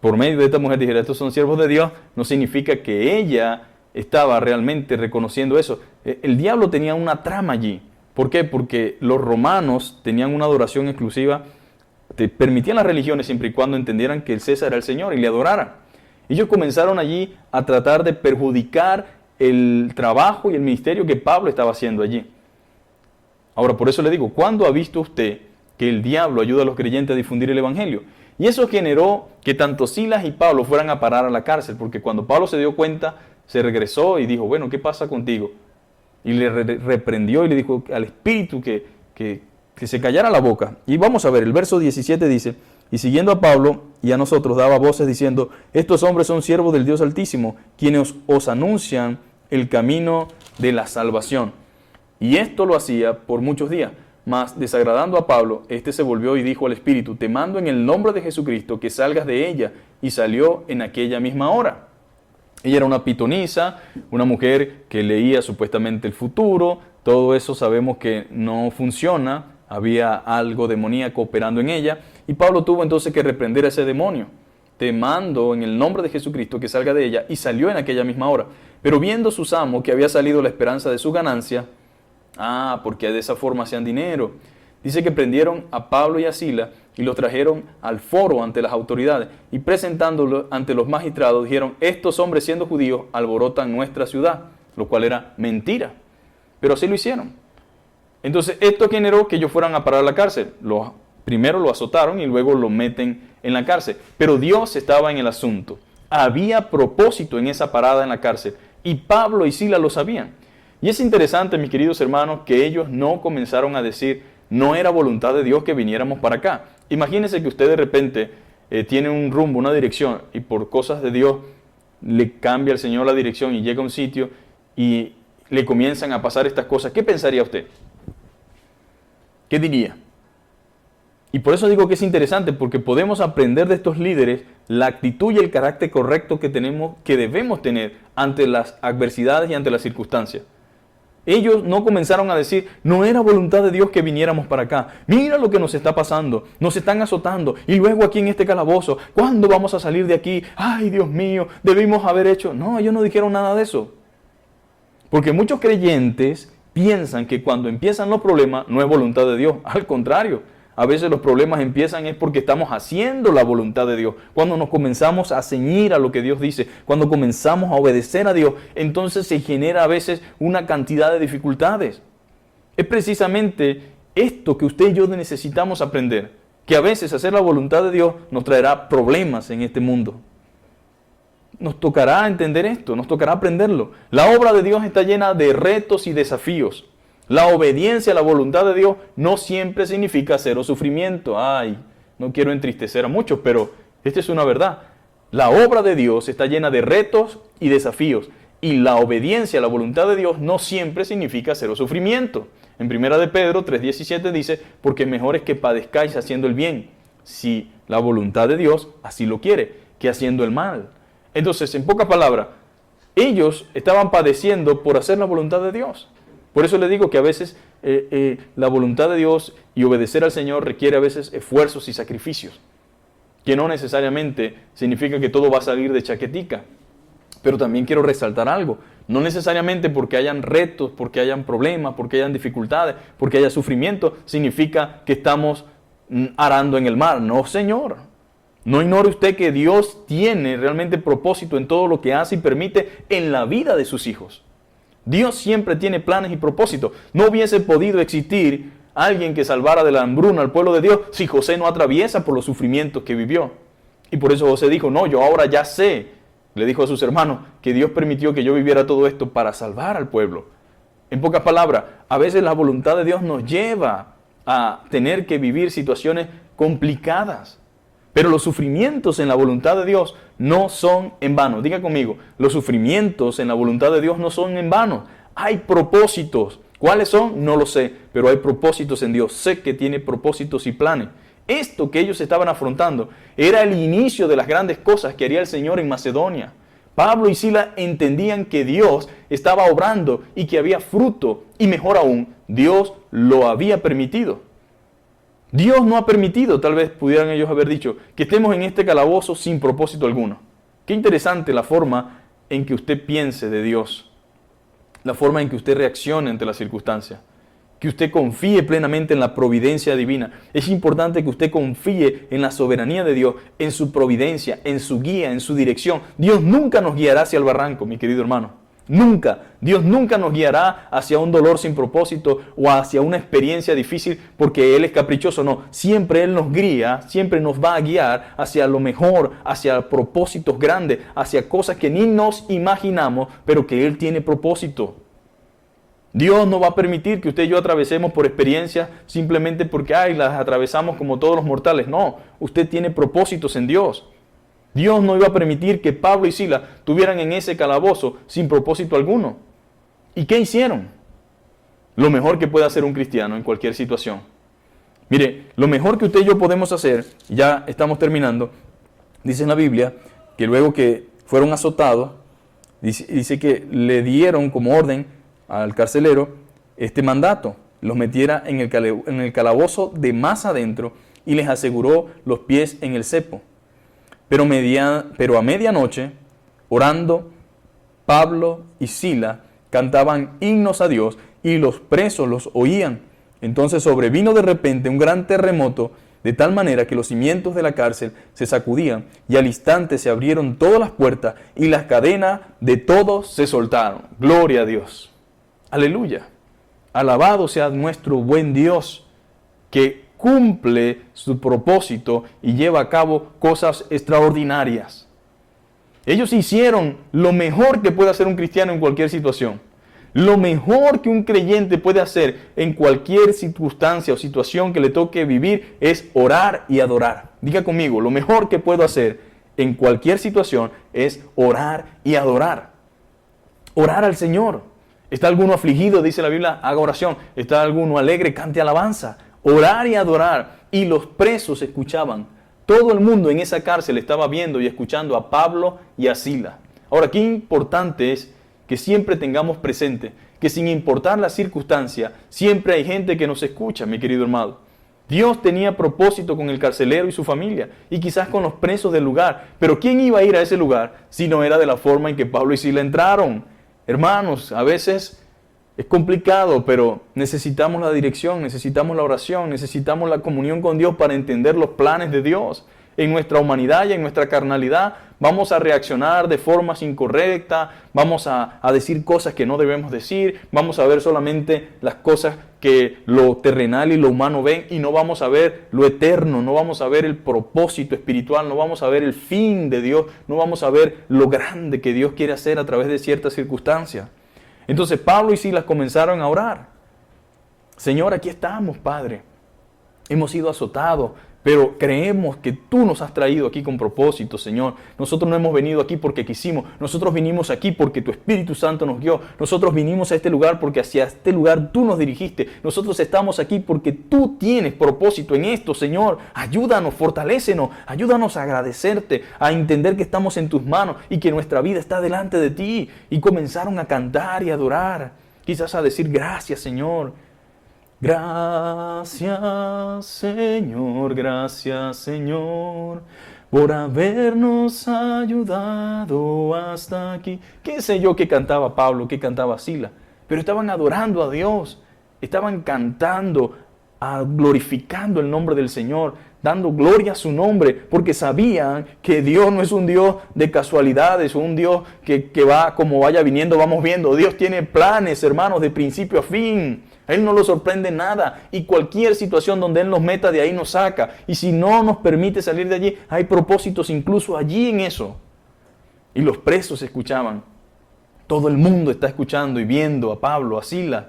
[SPEAKER 1] por medio de esta mujer, dijera, estos son siervos de Dios, no significa que ella estaba realmente reconociendo eso. El diablo tenía una trama allí. ¿Por qué? Porque los romanos tenían una adoración exclusiva, te permitían las religiones siempre y cuando entendieran que el César era el Señor y le adoraran. Ellos comenzaron allí a tratar de perjudicar el trabajo y el ministerio que Pablo estaba haciendo allí. Ahora, por eso le digo, ¿cuándo ha visto usted que el diablo ayuda a los creyentes a difundir el evangelio? Y eso generó que tanto Silas y Pablo fueran a parar a la cárcel, porque cuando Pablo se dio cuenta, se regresó y dijo, bueno, ¿qué pasa contigo? Y le reprendió y le dijo al espíritu que se callara la boca. Y vamos a ver, el verso 17 dice, y siguiendo a Pablo y a nosotros daba voces diciendo, estos hombres son siervos del Dios Altísimo, quienes os anuncian el camino de la salvación. Y esto lo hacía por muchos días. Mas, desagradando a Pablo, éste se volvió y dijo al espíritu, te mando en el nombre de Jesucristo que salgas de ella. Y salió en aquella misma hora. Ella era una pitonisa, una mujer que leía supuestamente el futuro. Todo eso sabemos que no funciona. Había algo demoníaco operando en ella. Y Pablo tuvo entonces que reprender a ese demonio. Te mando en el nombre de Jesucristo que salga de ella. Y salió en aquella misma hora. Pero viendo sus amos que había salido la esperanza de su ganancia, porque de esa forma hacían dinero. Dice que prendieron a Pablo y a Silas y los trajeron al foro ante las autoridades. Y presentándolos ante los magistrados, dijeron, estos hombres siendo judíos alborotan nuestra ciudad, lo cual era mentira. Pero así lo hicieron. Entonces esto generó que ellos fueran a parar a la cárcel. Primero lo azotaron y luego lo meten en la cárcel. Pero Dios estaba en el asunto. Había propósito en esa parada en la cárcel. Y Pablo y Silas lo sabían. Y es interesante, mis queridos hermanos, que ellos no comenzaron a decir, no era voluntad de Dios que viniéramos para acá. Imagínense que usted de repente tiene un rumbo, una dirección, y por cosas de Dios le cambia al Señor la dirección y llega a un sitio y le comienzan a pasar estas cosas. ¿Qué pensaría usted? ¿Qué diría? Y por eso digo que es interesante, porque podemos aprender de estos líderes la actitud y el carácter correcto que debemos tener ante las adversidades y ante las circunstancias. Ellos no comenzaron a decir, no era voluntad de Dios que viniéramos para acá. Mira lo que nos está pasando, nos están azotando. Y luego aquí en este calabozo, ¿cuándo vamos a salir de aquí? Ay, Dios mío, debimos haber hecho. No, ellos no dijeron nada de eso. Porque muchos creyentes piensan que cuando empiezan los problemas no es voluntad de Dios. Al contrario, a veces los problemas empiezan es porque estamos haciendo la voluntad de Dios. Cuando nos comenzamos a ceñir a lo que Dios dice, cuando comenzamos a obedecer a Dios, entonces se genera a veces una cantidad de dificultades. Es precisamente esto que usted y yo necesitamos aprender, que a veces hacer la voluntad de Dios nos traerá problemas en este mundo. Nos tocará entender esto, nos tocará aprenderlo. La obra de Dios está llena de retos y desafíos. La obediencia a la voluntad de Dios no siempre significa cero sufrimiento. Ay, no quiero entristecer a muchos, pero esta es una verdad. La obra de Dios está llena de retos y desafíos. Y la obediencia a la voluntad de Dios no siempre significa cero sufrimiento. En 1 de Pedro 3:17 dice, porque mejor es que padezcáis haciendo el bien, si la voluntad de Dios así lo quiere, que haciendo el mal. Entonces, en pocas palabras, ellos estaban padeciendo por hacer la voluntad de Dios. Por eso le digo que a veces la voluntad de Dios y obedecer al Señor requiere a veces esfuerzos y sacrificios. que no necesariamente significa que todo va a salir de chaquetica. Pero también quiero resaltar algo. No necesariamente porque hayan retos, porque hayan problemas, porque hayan dificultades, porque haya sufrimiento, significa que estamos arando en el mar. No, Señor. No ignore usted que Dios tiene realmente propósito en todo lo que hace y permite en la vida de sus hijos. Dios siempre tiene planes y propósitos. No hubiese podido existir alguien que salvara de la hambruna al pueblo de Dios si José no atraviesa por los sufrimientos que vivió. Y por eso José dijo, no, yo ahora ya sé, le dijo a sus hermanos, que Dios permitió que yo viviera todo esto para salvar al pueblo. En pocas palabras, a veces la voluntad de Dios nos lleva a tener que vivir situaciones complicadas. Pero los sufrimientos en la voluntad de Dios no son en vano. Diga conmigo, los sufrimientos en la voluntad de Dios no son en vano. Hay propósitos. ¿Cuáles son? No lo sé, pero hay propósitos en Dios. Sé que tiene propósitos y planes. Esto que ellos estaban afrontando era el inicio de las grandes cosas que haría el Señor en Macedonia. Pablo y Silas entendían que Dios estaba obrando y que había fruto, y mejor aún, Dios lo había permitido. Dios no ha permitido, tal vez pudieran ellos haber dicho, que estemos en este calabozo sin propósito alguno. Qué interesante la forma en que usted piense de Dios, la forma en que usted reaccione ante las circunstancias, que usted confíe plenamente en la providencia divina. Es importante que usted confíe en la soberanía de Dios, en su providencia, en su guía, en su dirección. Dios nunca nos guiará hacia el barranco, mi querido hermano. Nunca. Dios nunca nos guiará hacia un dolor sin propósito o hacia una experiencia difícil porque Él es caprichoso. No, siempre Él nos guía, siempre nos va a guiar hacia lo mejor, hacia propósitos grandes, hacia cosas que ni nos imaginamos, pero que Él tiene propósito. Dios no va a permitir que usted y yo atravesemos por experiencias simplemente porque las atravesamos como todos los mortales. No, usted tiene propósitos en Dios. Dios no iba a permitir que Pablo y Silas estuvieran en ese calabozo sin propósito alguno. ¿Y qué hicieron? Lo mejor que puede hacer un cristiano en cualquier situación. Mire, lo mejor que usted y yo podemos hacer, ya estamos terminando, dice en la Biblia que luego que fueron azotados, dice que le dieron como orden al carcelero este mandato, los metiera en el calabozo de más adentro y les aseguró los pies en el cepo. Pero a medianoche, orando, Pablo y Silas cantaban himnos a Dios y los presos los oían. Entonces sobrevino de repente un gran terremoto, de tal manera que los cimientos de la cárcel se sacudían y al instante se abrieron todas las puertas y las cadenas de todos se soltaron. Gloria a Dios. Aleluya. Alabado sea nuestro buen Dios, que cumple su propósito y lleva a cabo cosas extraordinarias. Ellos hicieron lo mejor que puede hacer un cristiano en cualquier situación. Lo mejor que un creyente puede hacer en cualquier circunstancia o situación que le toque vivir es orar y adorar. Diga conmigo, lo mejor que puedo hacer en cualquier situación es orar y adorar. Orar al Señor. ¿Está alguno afligido? Dice la Biblia, haga oración. ¿Está alguno alegre? Cante alabanza. Orar y adorar. Y los presos escuchaban. Todo el mundo en esa cárcel estaba viendo y escuchando a Pablo y a Silas. Ahora, qué importante es que siempre tengamos presente que sin importar la circunstancia, siempre hay gente que nos escucha, mi querido hermano. Dios tenía propósito con el carcelero y su familia, y quizás con los presos del lugar. Pero ¿quién iba a ir a ese lugar si no era de la forma en que Pablo y Silas entraron? Hermanos, a veces es complicado, pero necesitamos la dirección, necesitamos la oración, necesitamos la comunión con Dios para entender los planes de Dios. En nuestra humanidad y en nuestra carnalidad vamos a reaccionar de formas incorrectas, vamos a decir cosas que no debemos decir, vamos a ver solamente las cosas que lo terrenal y lo humano ven y no vamos a ver lo eterno, no vamos a ver el propósito espiritual, no vamos a ver el fin de Dios, no vamos a ver lo grande que Dios quiere hacer a través de ciertas circunstancias. Entonces Pablo y Silas comenzaron a orar. Señor, aquí estamos, Padre. Hemos sido azotados, pero creemos que tú nos has traído aquí con propósito, Señor. Nosotros no hemos venido aquí porque quisimos. Nosotros vinimos aquí porque tu Espíritu Santo nos guió. Nosotros vinimos a este lugar porque hacia este lugar tú nos dirigiste. Nosotros estamos aquí porque tú tienes propósito en esto, Señor. Ayúdanos, fortalécenos, ayúdanos a agradecerte, a entender que estamos en tus manos y que nuestra vida está delante de ti. Y comenzaron a cantar y a adorar. Quizás a decir gracias, Señor. Gracias, Señor, por habernos ayudado hasta aquí. ¿Qué sé yo qué cantaba Pablo, qué cantaba Sila? Pero estaban adorando a Dios, estaban cantando, glorificando el nombre del Señor, dando gloria a su nombre, porque sabían que Dios no es un Dios de casualidades, un Dios que va como vaya viniendo, vamos viendo. Dios tiene planes, hermanos, de principio a fin. A Él no lo sorprende nada, y cualquier situación donde Él nos meta, de ahí nos saca. Y si no nos permite salir de allí, hay propósitos incluso allí en eso. Y los presos escuchaban. Todo el mundo está escuchando y viendo a Pablo, a Sila.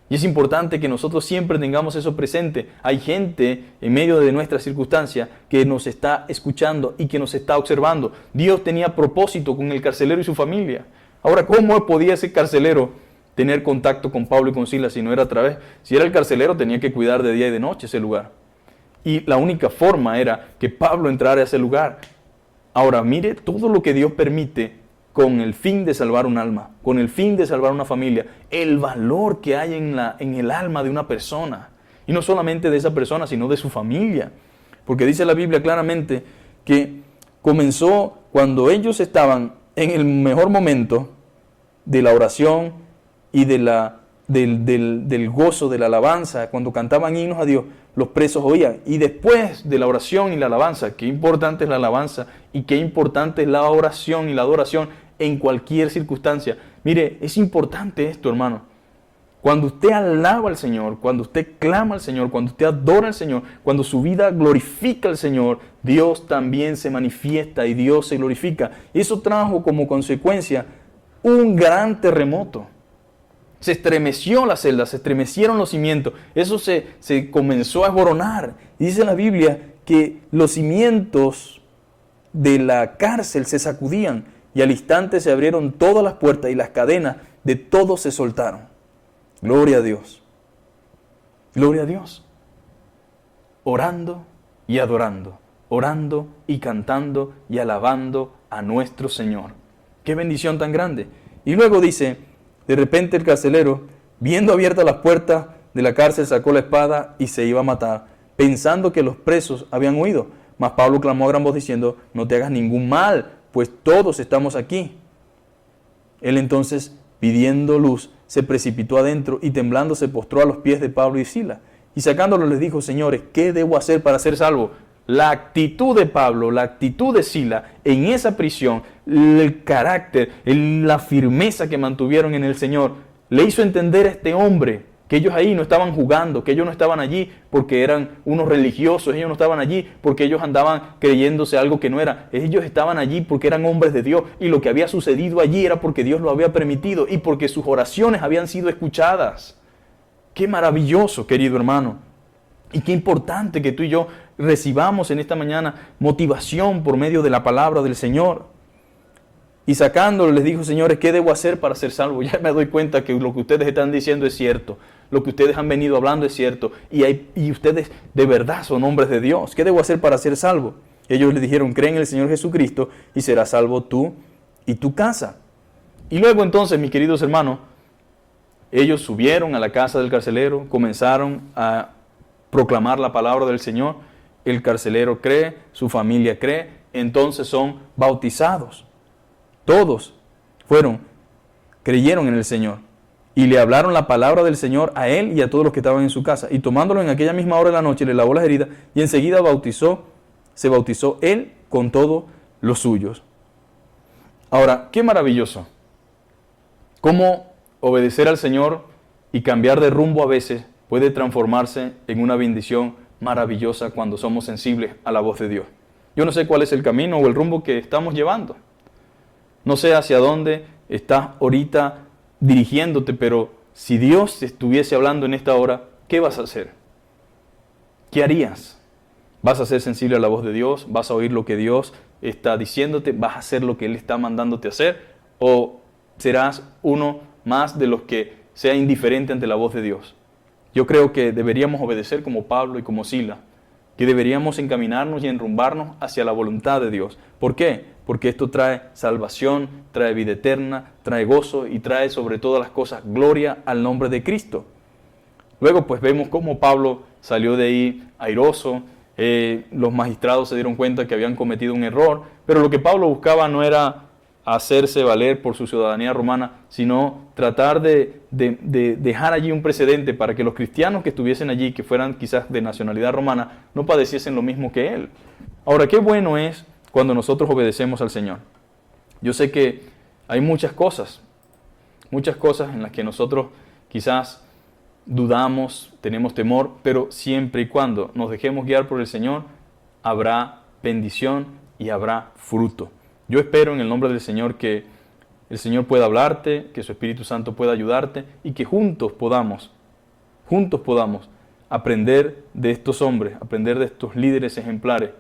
[SPEAKER 1] Y es importante que nosotros siempre tengamos eso presente. Hay gente en medio de nuestras circunstancias que nos está escuchando y que nos está observando. Dios tenía propósito con el carcelero y su familia. Ahora, ¿cómo podía ese carcelero tener contacto con Pablo y con Sila si no era a través? Si era el carcelero, tenía que cuidar de día y de noche ese lugar. Y la única forma era que Pablo entrara a ese lugar. Ahora, mire todo lo que Dios permite con el fin de salvar un alma, con el fin de salvar una familia, el valor que hay en el alma de una persona. Y no solamente de esa persona, sino de su familia. Porque dice la Biblia claramente que comenzó cuando ellos estaban en el mejor momento de la oración y del gozo, de la alabanza, cuando cantaban himnos a Dios, los presos oían. Y después de la oración y la alabanza, qué importante es la alabanza y qué importante es la oración y la adoración en cualquier circunstancia. Mire, es importante esto, hermano. Cuando usted alaba al Señor, cuando usted clama al Señor, cuando usted adora al Señor, cuando su vida glorifica al Señor, Dios también se manifiesta y Dios se glorifica. Eso trajo como consecuencia un gran terremoto. Se estremeció la celda, se estremecieron los cimientos. Eso se comenzó a esboronar. Y dice la Biblia que los cimientos de la cárcel se sacudían y al instante se abrieron todas las puertas y las cadenas de todos se soltaron. Gloria a Dios. Gloria a Dios. Orando y adorando, orando y cantando y alabando a nuestro Señor. ¡Qué bendición tan grande! Y luego dice, de repente el carcelero, viendo abiertas las puertas de la cárcel, sacó la espada y se iba a matar, pensando que los presos habían huido. Mas Pablo clamó a gran voz diciendo, no te hagas ningún mal, pues todos estamos aquí. Él entonces, pidiendo luz, se precipitó adentro y temblando se postró a los pies de Pablo y Sila. Y sacándolo les dijo, señores, ¿qué debo hacer para ser salvo? La actitud de Pablo, la actitud de Sila en esa prisión, el carácter, la firmeza que mantuvieron en el Señor, le hizo entender a este hombre que ellos ahí no estaban jugando, que ellos no estaban allí porque eran unos religiosos, ellos no estaban allí porque ellos andaban creyéndose algo que no era, ellos estaban allí porque eran hombres de Dios y lo que había sucedido allí era porque Dios lo había permitido y porque sus oraciones habían sido escuchadas. ¡Qué maravilloso, querido hermano! Y qué importante que tú y yo recibamos en esta mañana motivación por medio de la palabra del Señor. Y sacándolo les dijo, señores, ¿qué debo hacer para ser salvo? Ya me doy cuenta que lo que ustedes están diciendo es cierto. Lo que ustedes han venido hablando es cierto. Y ustedes de verdad son hombres de Dios. ¿Qué debo hacer para ser salvo? Ellos le dijeron, cree en el Señor Jesucristo y serás salvo tú y tu casa. Y luego entonces, mis queridos hermanos, ellos subieron a la casa del carcelero, comenzaron a proclamar la palabra del Señor. El carcelero cree, su familia cree, entonces son bautizados. Todos creyeron en el Señor y le hablaron la palabra del Señor a él y a todos los que estaban en su casa. Y tomándolo en aquella misma hora de la noche, le lavó las heridas y enseguida se bautizó él con todos los suyos. Ahora, qué maravilloso. Cómo obedecer al Señor y cambiar de rumbo a veces puede transformarse en una bendición maravillosa cuando somos sensibles a la voz de Dios. Yo no sé cuál es el camino o el rumbo que estamos llevando. No sé hacia dónde estás ahorita dirigiéndote, pero si Dios estuviese hablando en esta hora, ¿qué vas a hacer? ¿Qué harías? ¿Vas a ser sensible a la voz de Dios? ¿Vas a oír lo que Dios está diciéndote? ¿Vas a hacer lo que Él está mandándote a hacer? ¿O serás uno más de los que sea indiferente ante la voz de Dios? Yo creo que deberíamos obedecer como Pablo y como Sila, que deberíamos encaminarnos y enrumbarnos hacia la voluntad de Dios. ¿Por qué? Porque esto trae salvación, trae vida eterna, trae gozo y trae sobre todas las cosas gloria al nombre de Cristo. Luego pues vemos cómo Pablo salió de ahí airoso, Los magistrados se dieron cuenta que habían cometido un error, pero lo que Pablo buscaba no era hacerse valer por su ciudadanía romana, sino tratar de dejar allí un precedente para que los cristianos que estuviesen allí, que fueran quizás de nacionalidad romana, no padeciesen lo mismo que él. Ahora, qué bueno es cuando nosotros obedecemos al Señor. Yo sé que hay muchas cosas en las que nosotros quizás dudamos, tenemos temor, pero siempre y cuando nos dejemos guiar por el Señor, habrá bendición y habrá fruto. Yo espero en el nombre del Señor que el Señor pueda hablarte, que su Espíritu Santo pueda ayudarte y que juntos podamos aprender de estos hombres, aprender de estos líderes ejemplares,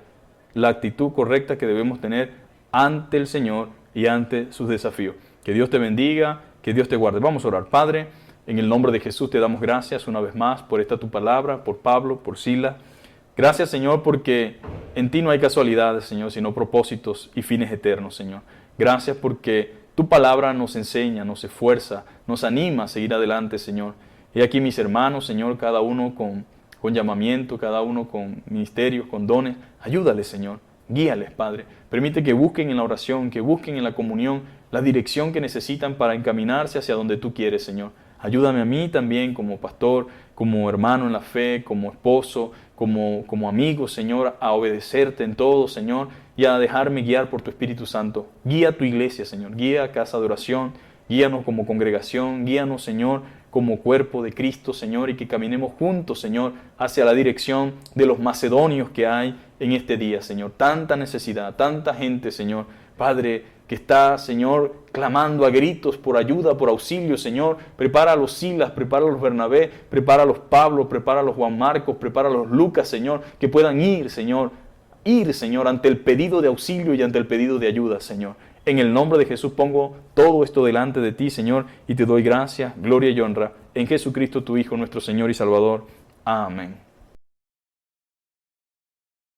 [SPEAKER 1] la actitud correcta que debemos tener ante el Señor y ante sus desafíos. Que Dios te bendiga, que Dios te guarde. Vamos a orar. Padre, en el nombre de Jesús te damos gracias una vez más por esta tu palabra, por Pablo, por Silas. Gracias, Señor, porque en ti no hay casualidades, Señor, sino propósitos y fines eternos, Señor. Gracias porque tu palabra nos enseña, nos esfuerza, nos anima a seguir adelante, Señor. He aquí mis hermanos, Señor, cada uno con llamamiento, cada uno con ministerios, con dones. Ayúdales, Señor. Guíales, Padre. Permite que busquen en la oración, que busquen en la comunión la dirección que necesitan para encaminarse hacia donde tú quieres, Señor. Ayúdame a mí también como pastor, como hermano en la fe, como esposo, como amigo, Señor, a obedecerte en todo, Señor, y a dejarme guiar por tu Espíritu Santo. Guía a tu iglesia, Señor. Guía a Casa de Oración. Guíanos como congregación. Guíanos, Señor, como cuerpo de Cristo, Señor, y que caminemos juntos, Señor, hacia la dirección de los macedonios que hay en este día, Señor. Tanta necesidad, tanta gente, Señor, Padre, que está, Señor, clamando a gritos por ayuda, por auxilio, Señor. Prepara a los Silas, prepara a los Bernabé, prepara a los Pablo, prepara a los Juan Marcos, prepara a los Lucas, Señor, que puedan ir, Señor, ante el pedido de auxilio y ante el pedido de ayuda, Señor. En el nombre de Jesús pongo todo esto delante de ti, Señor, y te doy gracia, gloria y honra en Jesucristo, tu Hijo, nuestro Señor y Salvador. Amén.